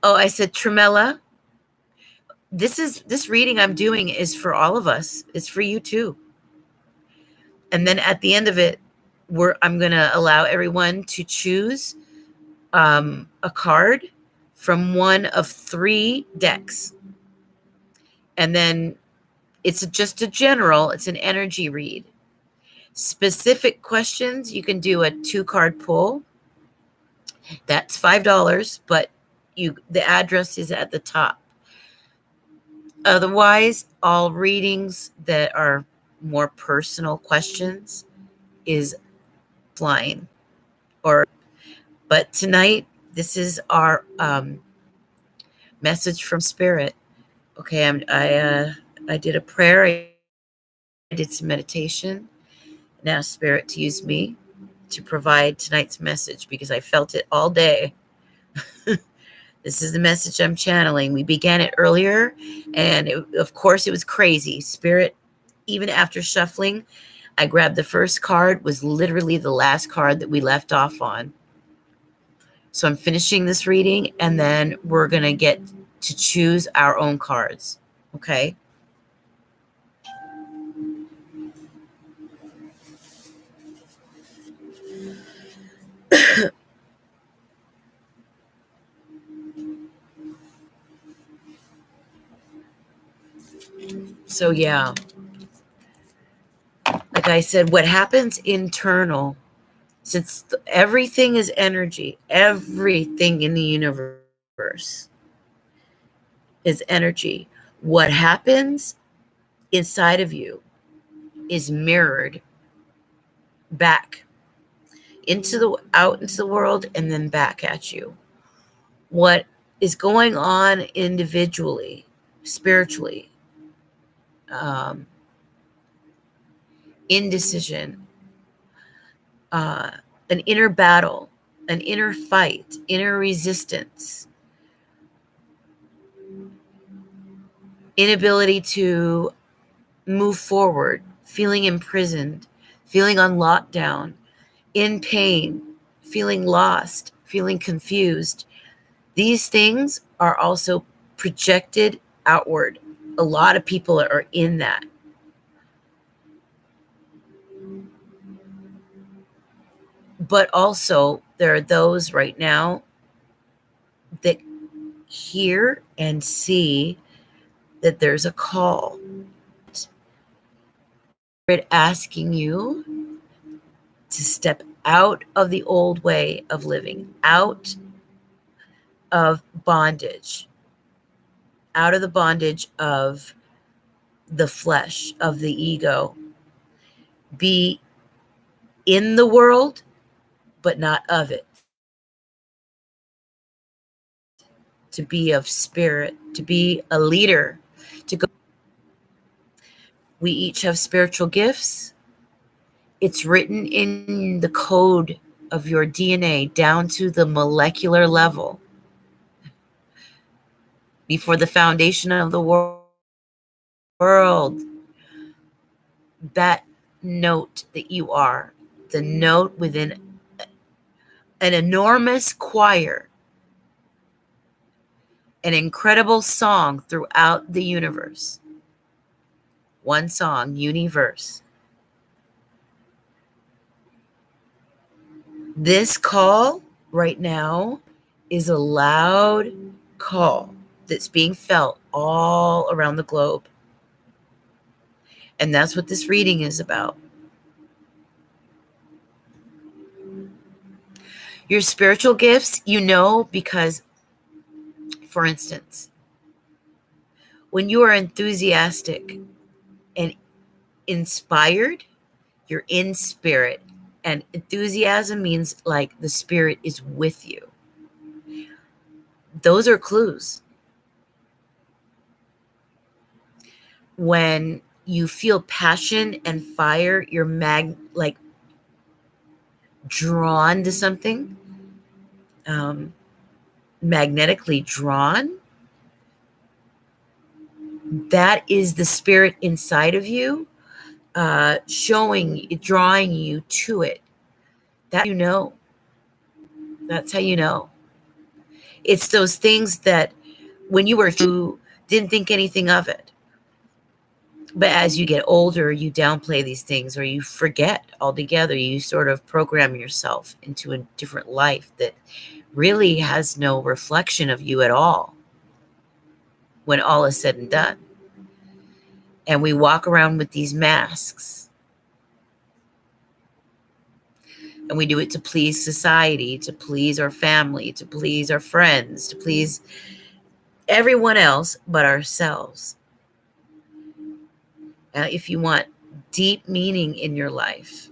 Oh, I said Tramella. This reading I'm doing is for all of us. It's for you too. And then at the end of it, I'm going to allow everyone to choose a card from one of 3 decks. And then it's just a general, it's an energy read. Specific questions, you can do a 2-card pull. That's $5, but the address is at the top. Otherwise, all readings that are more personal questions is flying. But tonight, this is our message from Spirit. Okay, I did a prayer. I did some meditation. Now Spirit to use me. to provide tonight's message because I felt it all day. This is the message I'm channeling. We began it earlier, and of course it was crazy. Spirit, even after shuffling, I grabbed the first card, was literally the last card that we left off on. So I'm finishing this reading, and then we're going to get to choose our own cards. Okay? So, yeah. Like I said, what happens internal, since everything is energy, everything in the universe is energy. What happens inside of you is mirrored back out into the world and then back at you. What is going on individually, spiritually, indecision, an inner battle, an inner fight, inner resistance, inability to move forward, feeling imprisoned, feeling on lockdown, in pain, feeling lost, feeling confused. These things are also projected outward. A lot of people are in that. But also, there are those right now that hear and see that there's a call. It asking you to step out of the old way of living, out of bondage, out of the bondage of the flesh, of the ego. Be in the world, but not of it. To be of spirit, to be a leader, to go. We each have spiritual gifts. It's written in the code of your DNA down to the molecular level. Before the foundation of the world, that note that you are, the note within an enormous choir, an incredible song throughout the universe. One song, universe. This call right now is a loud call that's being felt all around the globe. And that's what this reading is about. Your spiritual gifts, because, for instance, when you are enthusiastic and inspired, you're in spirit. And enthusiasm means like the spirit is with you. Those are clues. When you feel passion and fire, you're drawn to something, magnetically drawn. That is the spirit inside of you, drawing you to it. That That's how you know. It's those things that when you didn't think anything of it. But as you get older, you downplay these things or you forget altogether. You sort of program yourself into a different life that really has no reflection of you at all when all is said and done. And we walk around with these masks. And we do it to please society, to please our family, to please our friends, to please everyone else but ourselves. If you want deep meaning in your life,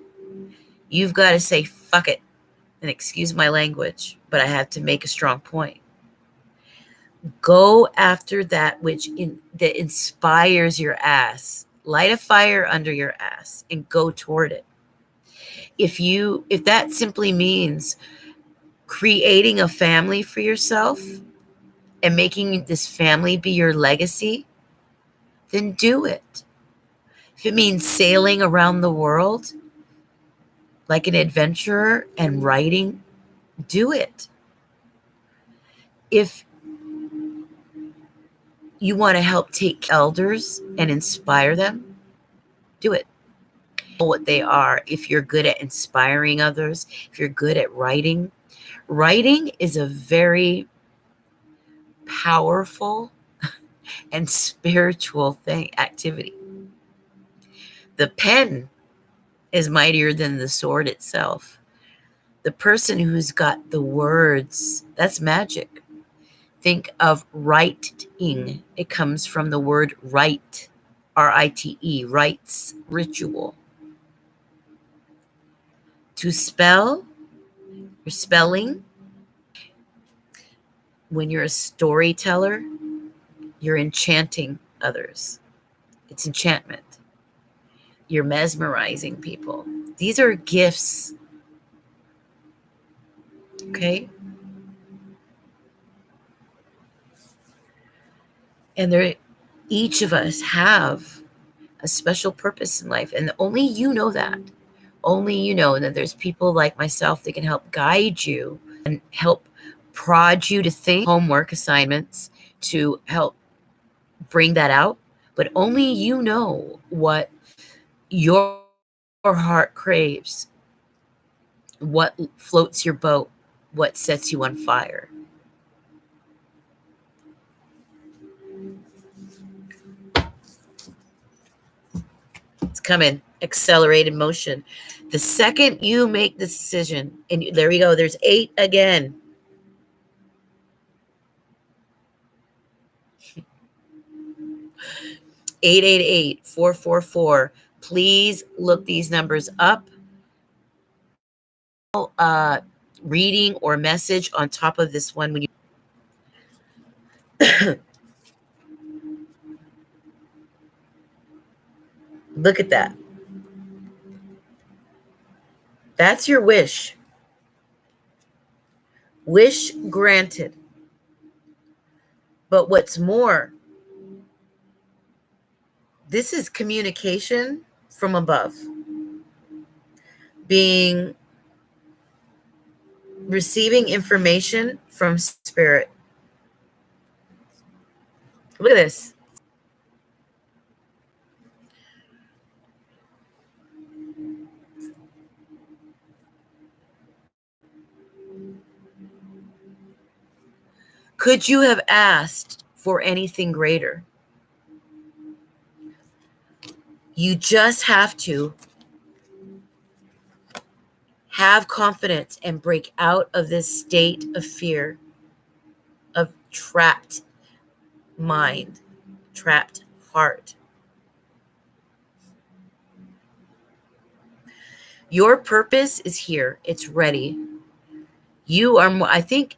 you've got to say, fuck it. And excuse my language, but I have to make a strong point. Go after that that inspires your ass. Light a fire under your ass and go toward it. if that simply means creating a family for yourself and making this family be your legacy, then do it. If it means sailing around the world like an adventurer and writing, do it. If you want to help take elders and inspire them, do it. What they are. If you're good at inspiring others, if you're good at writing, writing is a very powerful and spiritual activity. The pen is mightier than the sword itself. The person who's got the words, that's magic. Think of writing. It comes from the word rite, R-I-T-E, rites, ritual. To spell, you're spelling. When you're a storyteller, you're enchanting others. It's enchantment. You're mesmerizing people. These are gifts. Okay? And each of us have a special purpose in life. And only you know that. Only you know that there's people like myself that can help guide you and help prod you to think, homework assignments to help bring that out. But only you know what your heart craves, what floats your boat, what sets you on fire. It's coming, accelerated motion. The second you make the decision, and there we go, there's 8 again. 888-444. Please look these numbers up. Reading or message on top of this one when you look at that. That's your wish. Wish granted. But what's more, this is communication from above. Receiving information from spirit. Look at this. Could you have asked for anything greater? You just have to have confidence and break out of this state of fear, of trapped mind, trapped heart. Your purpose is here. It's ready. You are more, I think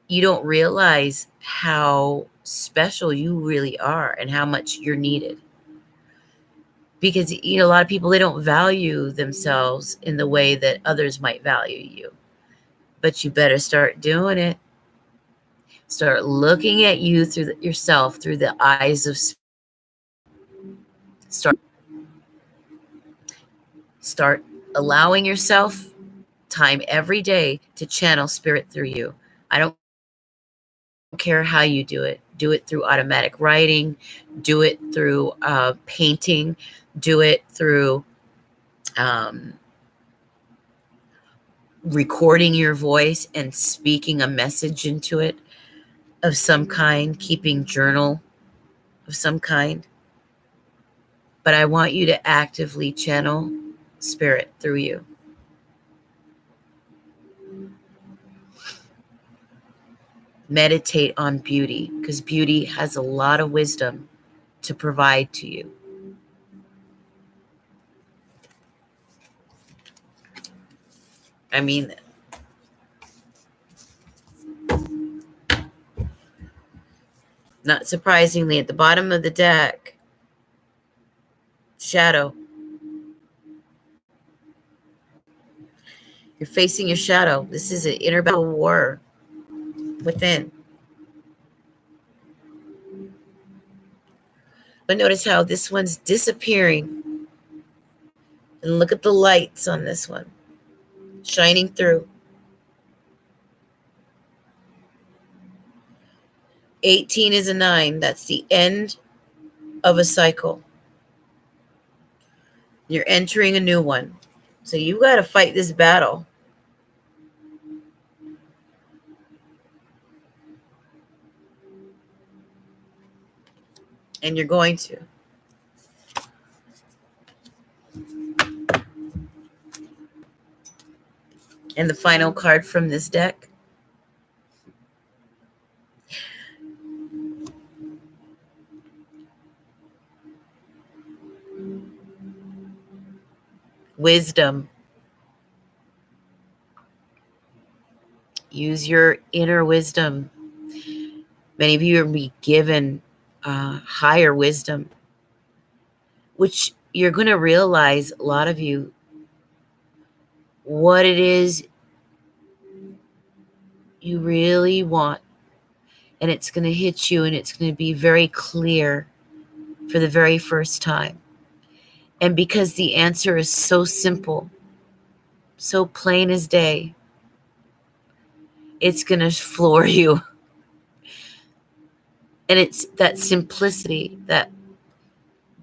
you don't realize how special you really are and how much you're needed. Because, a lot of people, they don't value themselves in the way that others might value you. But you better start doing it. Start looking at you yourself through the eyes of start allowing yourself time every day to channel spirit through you. I don't care how you do it. Do it through automatic writing. Do it through painting. Do it through recording your voice and speaking a message into it of some kind, keeping journal of some kind. But I want you to actively channel spirit through you. Meditate on beauty, because beauty has a lot of wisdom to provide to you. I mean, not surprisingly, at the bottom of the deck, shadow. You're facing your shadow. This is an inner battle war within. But notice how this one's disappearing. And look at the lights on this one shining through. 18 is a 9. That's the end of a cycle. You're entering a new one. So you got to fight this battle. And you're going to. And the final card from this deck. Wisdom. Use your inner wisdom. Many of you are be given higher wisdom, which you're going to realize, a lot of you, what it is you really want. And it's going to hit you, and it's going to be very clear for the very first time. And because the answer is so simple, so plain as day, it's going to floor you. And it's that simplicity, that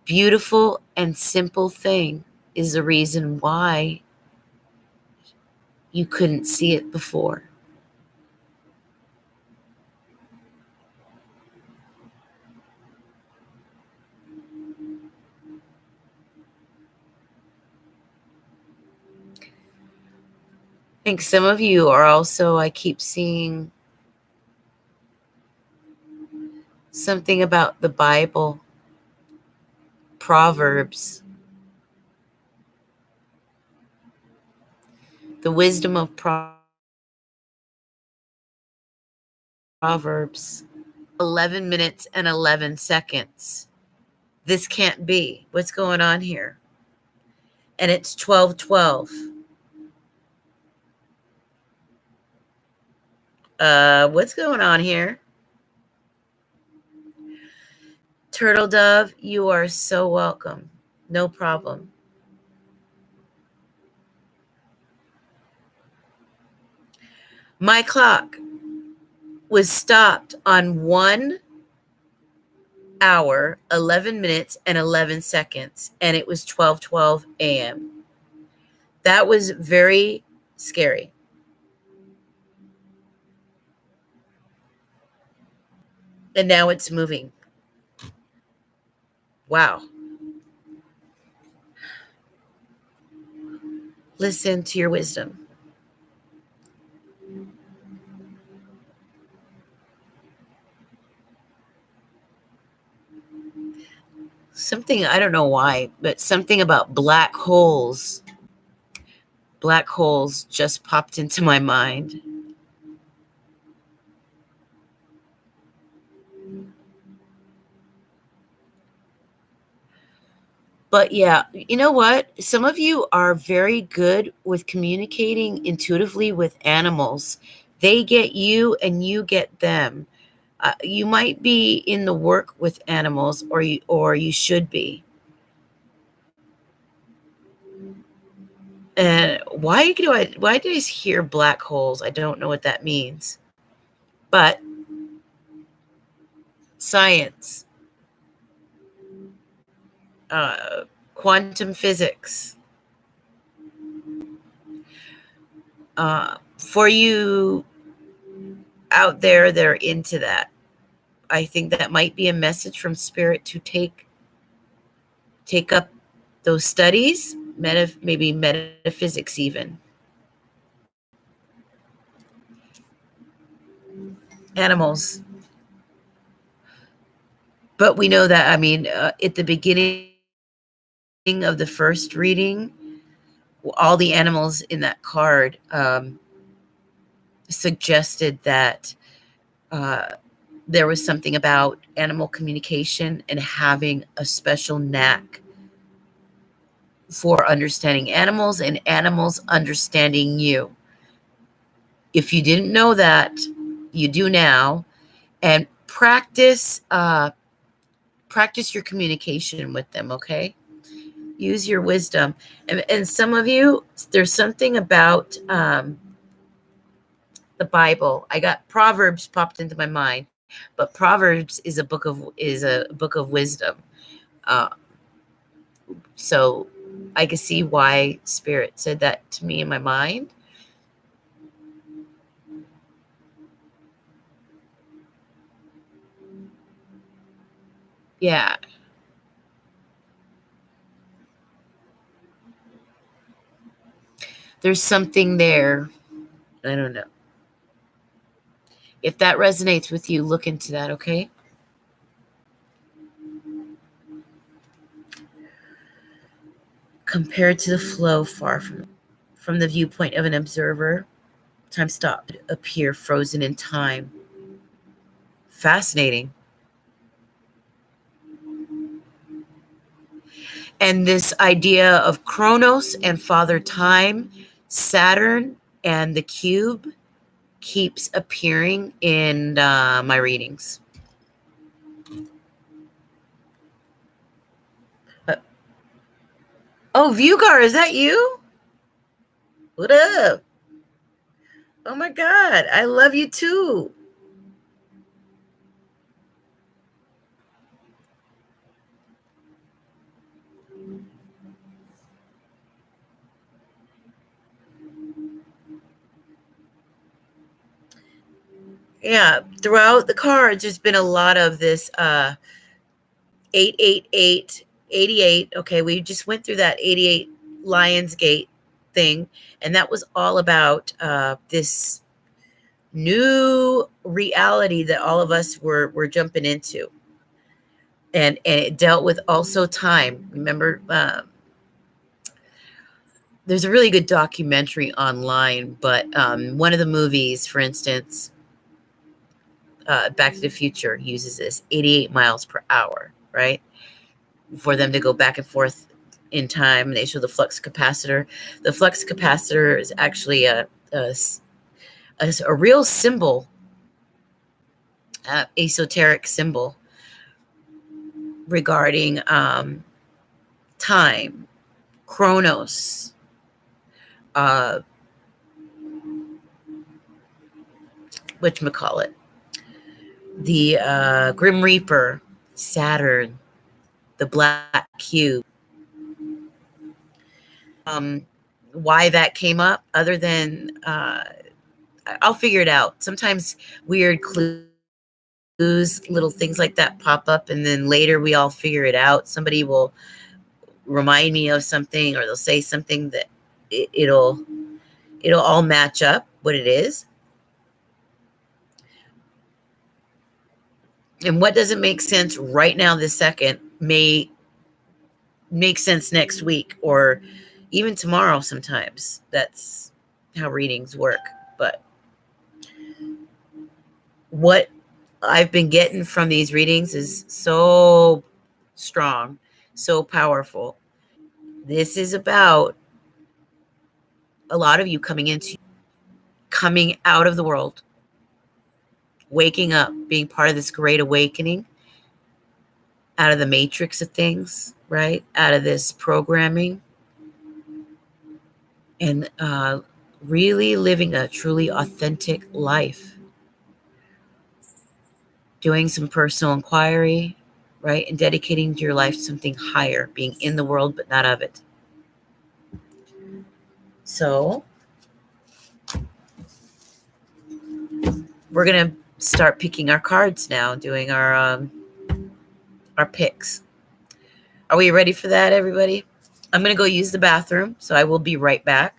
beautiful and simple thing is the reason why you couldn't see it before. I think some of you are also, I keep seeing something about the Bible, Proverbs, the wisdom of Proverbs, 11 minutes and 11 seconds. This can't be. What's going on here? And it's 12:12. What's going on here? Turtle Dove, you are so welcome. No problem. My clock was stopped on 1 hour, 11 minutes, and 11 seconds, and it was 12:12 a.m. That was very scary. And now it's moving. Wow. Listen to your wisdom. Something, I don't know why, but something about black holes. Black holes just popped into my mind. But yeah, you know what? Some of you are very good with communicating intuitively with animals. They get you and you get them. You might be in the work with animals, or you should be. And why did I hear black holes? I don't know what that means. But science, quantum physics, for you out there that are into that, I think that might be a message from Spirit to take up those studies, maybe metaphysics even. Animals. But we know that, at the beginning of the first reading, all the animals in that card suggested that there was something about animal communication and having a special knack for understanding animals and animals understanding you. If you didn't know that, you do now. And practice your communication with them, okay? Use your wisdom. And some of you, there's something about the Bible. I got Proverbs popped into my mind, but Proverbs is a book of wisdom. Uh, so I can see why Spirit said that to me in my mind. Yeah. There's something there. I don't know. If that resonates with you, look into that, okay? Compared to the flow, far from the viewpoint of an observer, time stopped, appear frozen in time. Fascinating. And this idea of Chronos and Father Time, Saturn, and the cube keeps appearing in my readings. Oh, Vugar, is that you? What up? Oh my God, I love you too. Yeah, throughout the cards, there's been a lot of this 888, 88. Okay, we just went through that 88 Lionsgate thing, and that was all about this new reality that all of us were jumping into. And it dealt with also time. Remember, there's a really good documentary online, but one of the movies, for instance, Back to the Future uses this 88 miles per hour, right? For them to go back and forth in time. They show the flux capacitor. The flux capacitor is actually a real symbol, esoteric symbol regarding time, Chronos, whatchamacallit, the Grim Reaper, Saturn, the Black Cube. Why that came up, other than I'll figure it out. Sometimes weird clues, little things like that pop up, and then later we all figure it out. Somebody will remind me of something, or they'll say something that it'll all match up what it is. And what doesn't make sense right now, this second, may make sense next week or even tomorrow sometimes. That's how readings work. But what I've been getting from these readings is so strong, so powerful. This is about a lot of you coming out of the world, waking up, being part of this great awakening, out of the matrix of things, right? Out of this programming, and really living a truly authentic life. Doing some personal inquiry, right? And dedicating your life to something higher, being in the world but not of it. So we're going to start picking our cards now, doing our picks. Are we ready for that, everybody? I'm going to go use the bathroom, so I will be right back.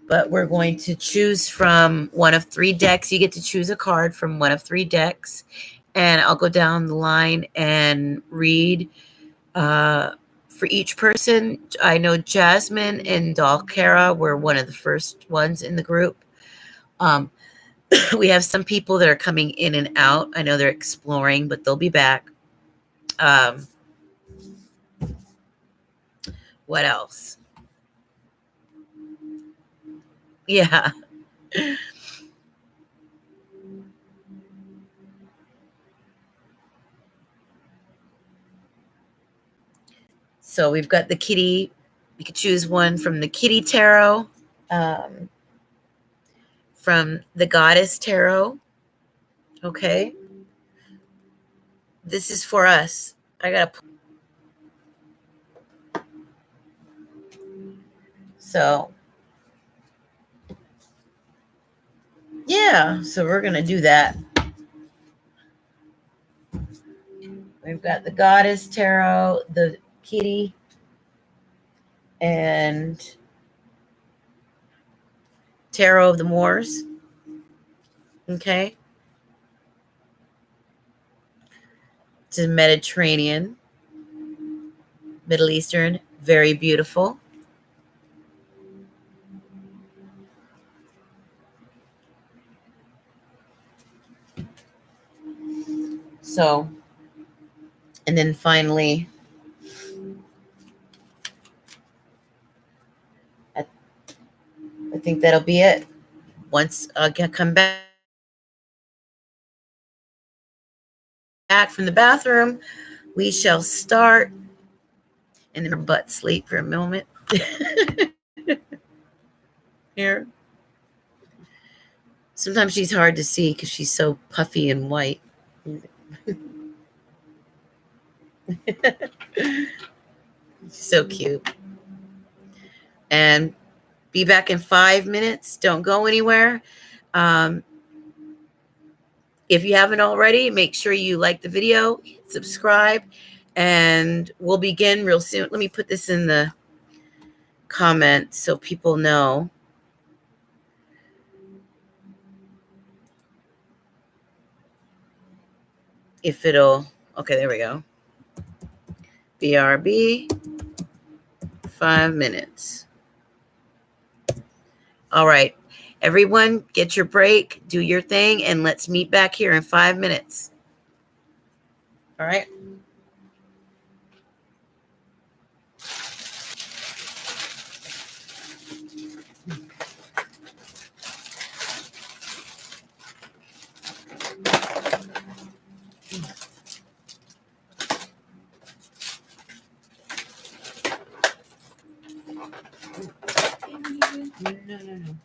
But we're going to choose from one of three decks. You get to choose a card from one of three decks, and I'll go down the line and read for each person. I know Jasmine and Dalkara were one of the first ones in the group. We have some people that are coming in and out. I know they're exploring, but they'll be back. What else? Yeah. So we've got the kitty. You could choose one from the kitty tarot, um, from the goddess tarot. Okay. This is for us. I got to. So, yeah. So we're going to do that. We've got the goddess tarot, the kitty, and tarot of the Moors. Okay. It's a Mediterranean, Middle Eastern, very beautiful. So, and then finally, I think that'll be it. Once I come back from the bathroom, we shall start. And then her butt sleep for a moment. Here. Sometimes she's hard to see because she's so puffy and white. So cute. And be back in 5 minutes. Don't go anywhere. Um, if you haven't already, make sure you like the video, subscribe, and we'll begin real soon. Let me put this in the comments so people know. If it'll, okay, there we go. BRB, 5 minutes. All right. Everyone, get your break, do your thing, and let's meet back here in 5 minutes. All right. No.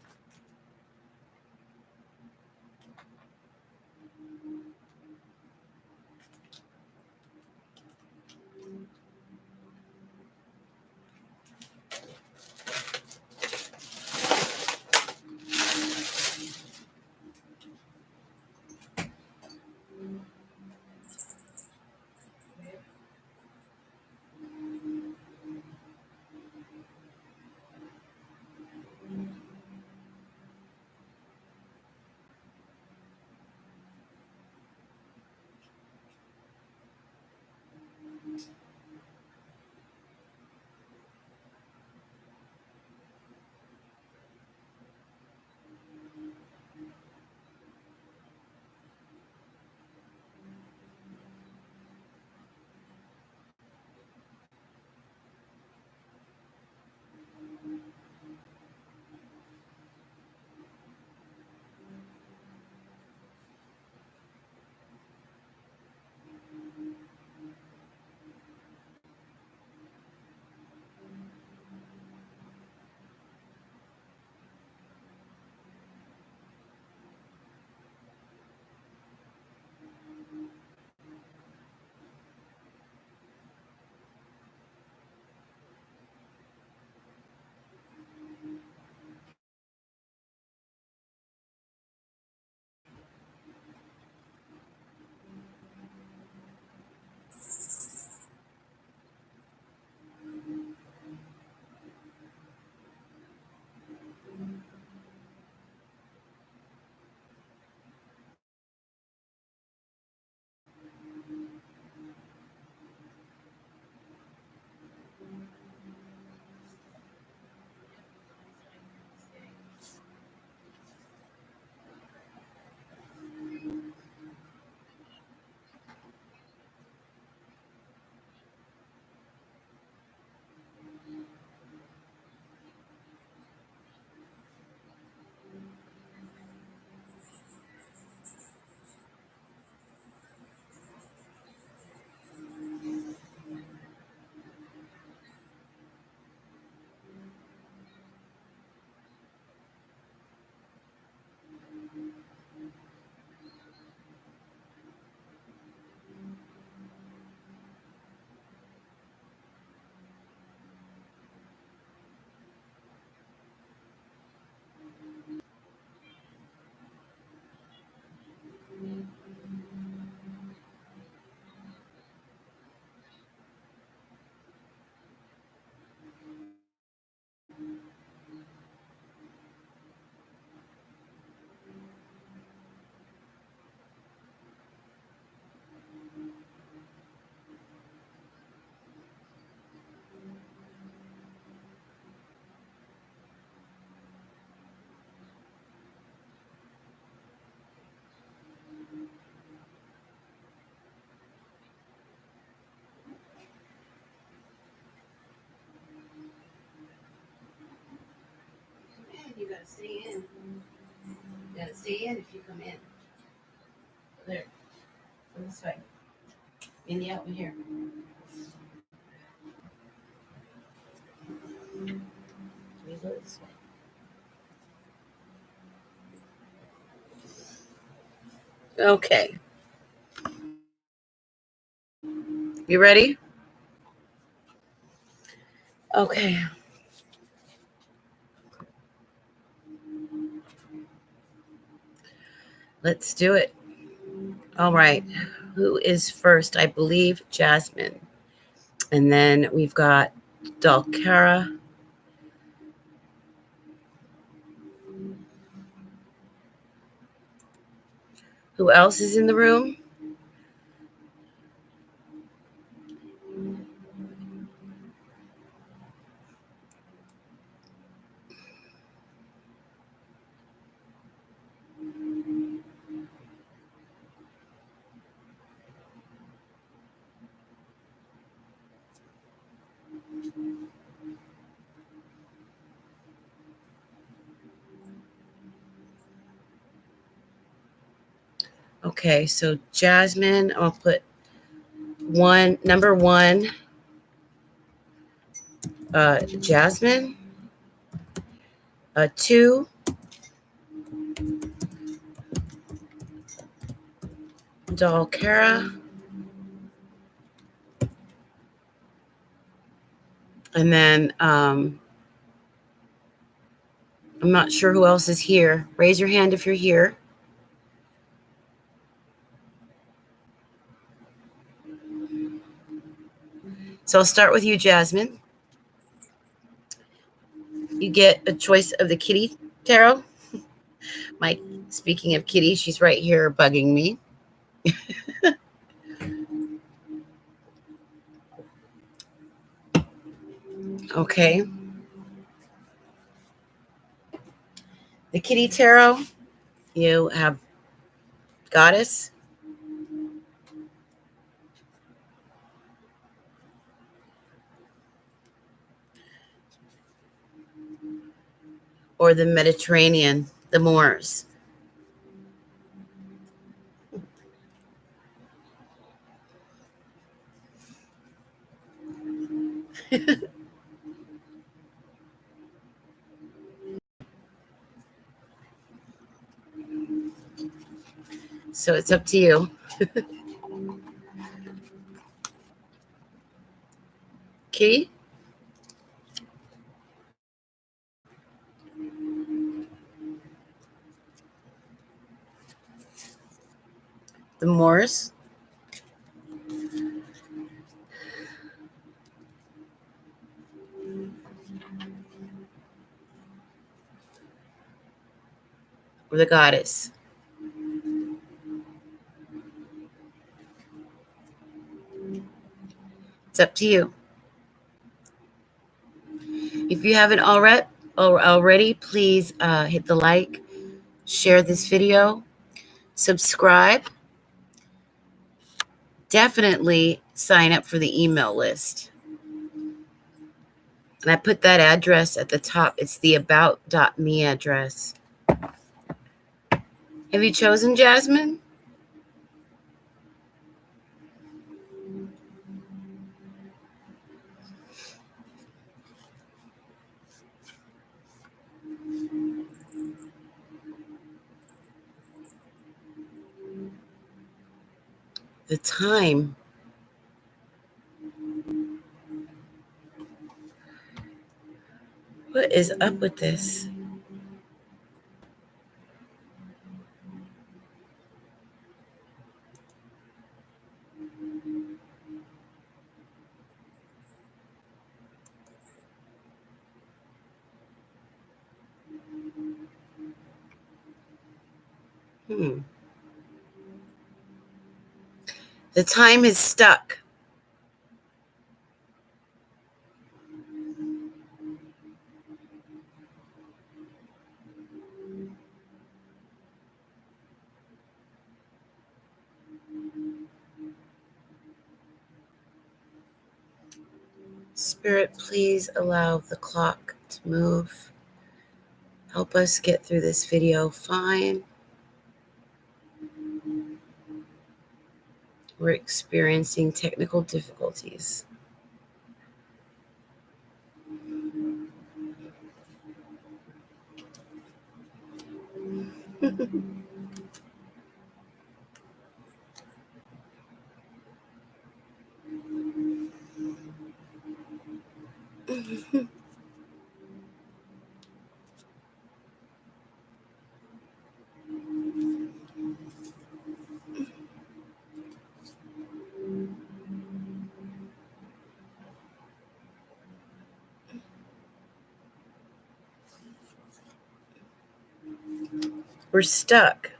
You gotta stay in. You gotta stay in if you come in. There. Go this way. In the open here. You go this way. Okay. You ready? Okay. Let's do it. All right. Who is first? I believe Jasmine. And then we've got Dalcara. Who else is in the room? Okay, so Jasmine, I'll put number one, Jasmine. Two, Dalcara. And then I'm not sure who else is here. Raise your hand if you're here. So I'll start with you, Jasmine. You get a choice of the kitty tarot. Speaking of kitty, she's right here bugging me. Okay. The kitty tarot, you have Goddess, or the Mediterranean, the Moors. So it's up to you. Kitty? The Moors? Or the Goddess? It's up to you. If you haven't already, please hit the like, share this video, subscribe. Definitely sign up for the email list. And I put that address at the top. It's the about.me address. Have you chosen Jasmine? The time. What is up with this? The time is stuck. Spirit, please allow the clock to move help us get through this video fine. We're experiencing technical difficulties. We're stuck.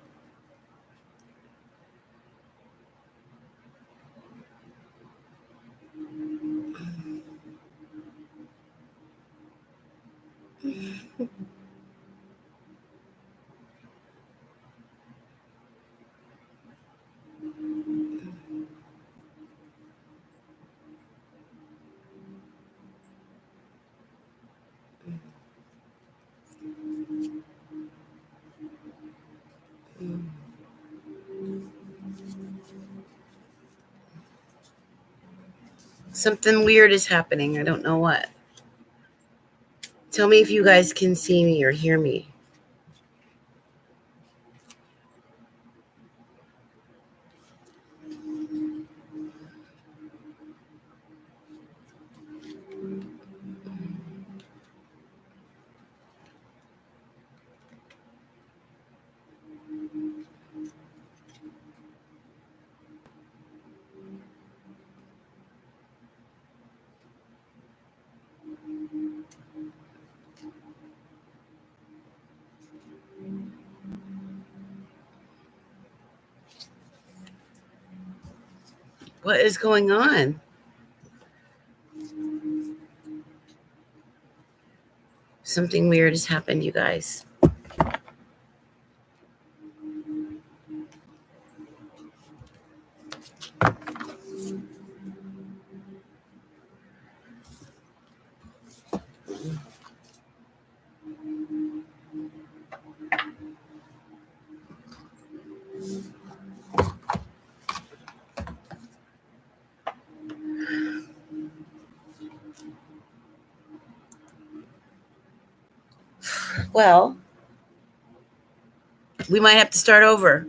Something weird is happening. I don't know what. Tell me if you guys can see me or hear me. What is going on? Something weird has happened, you guys. Well, we might have to start over.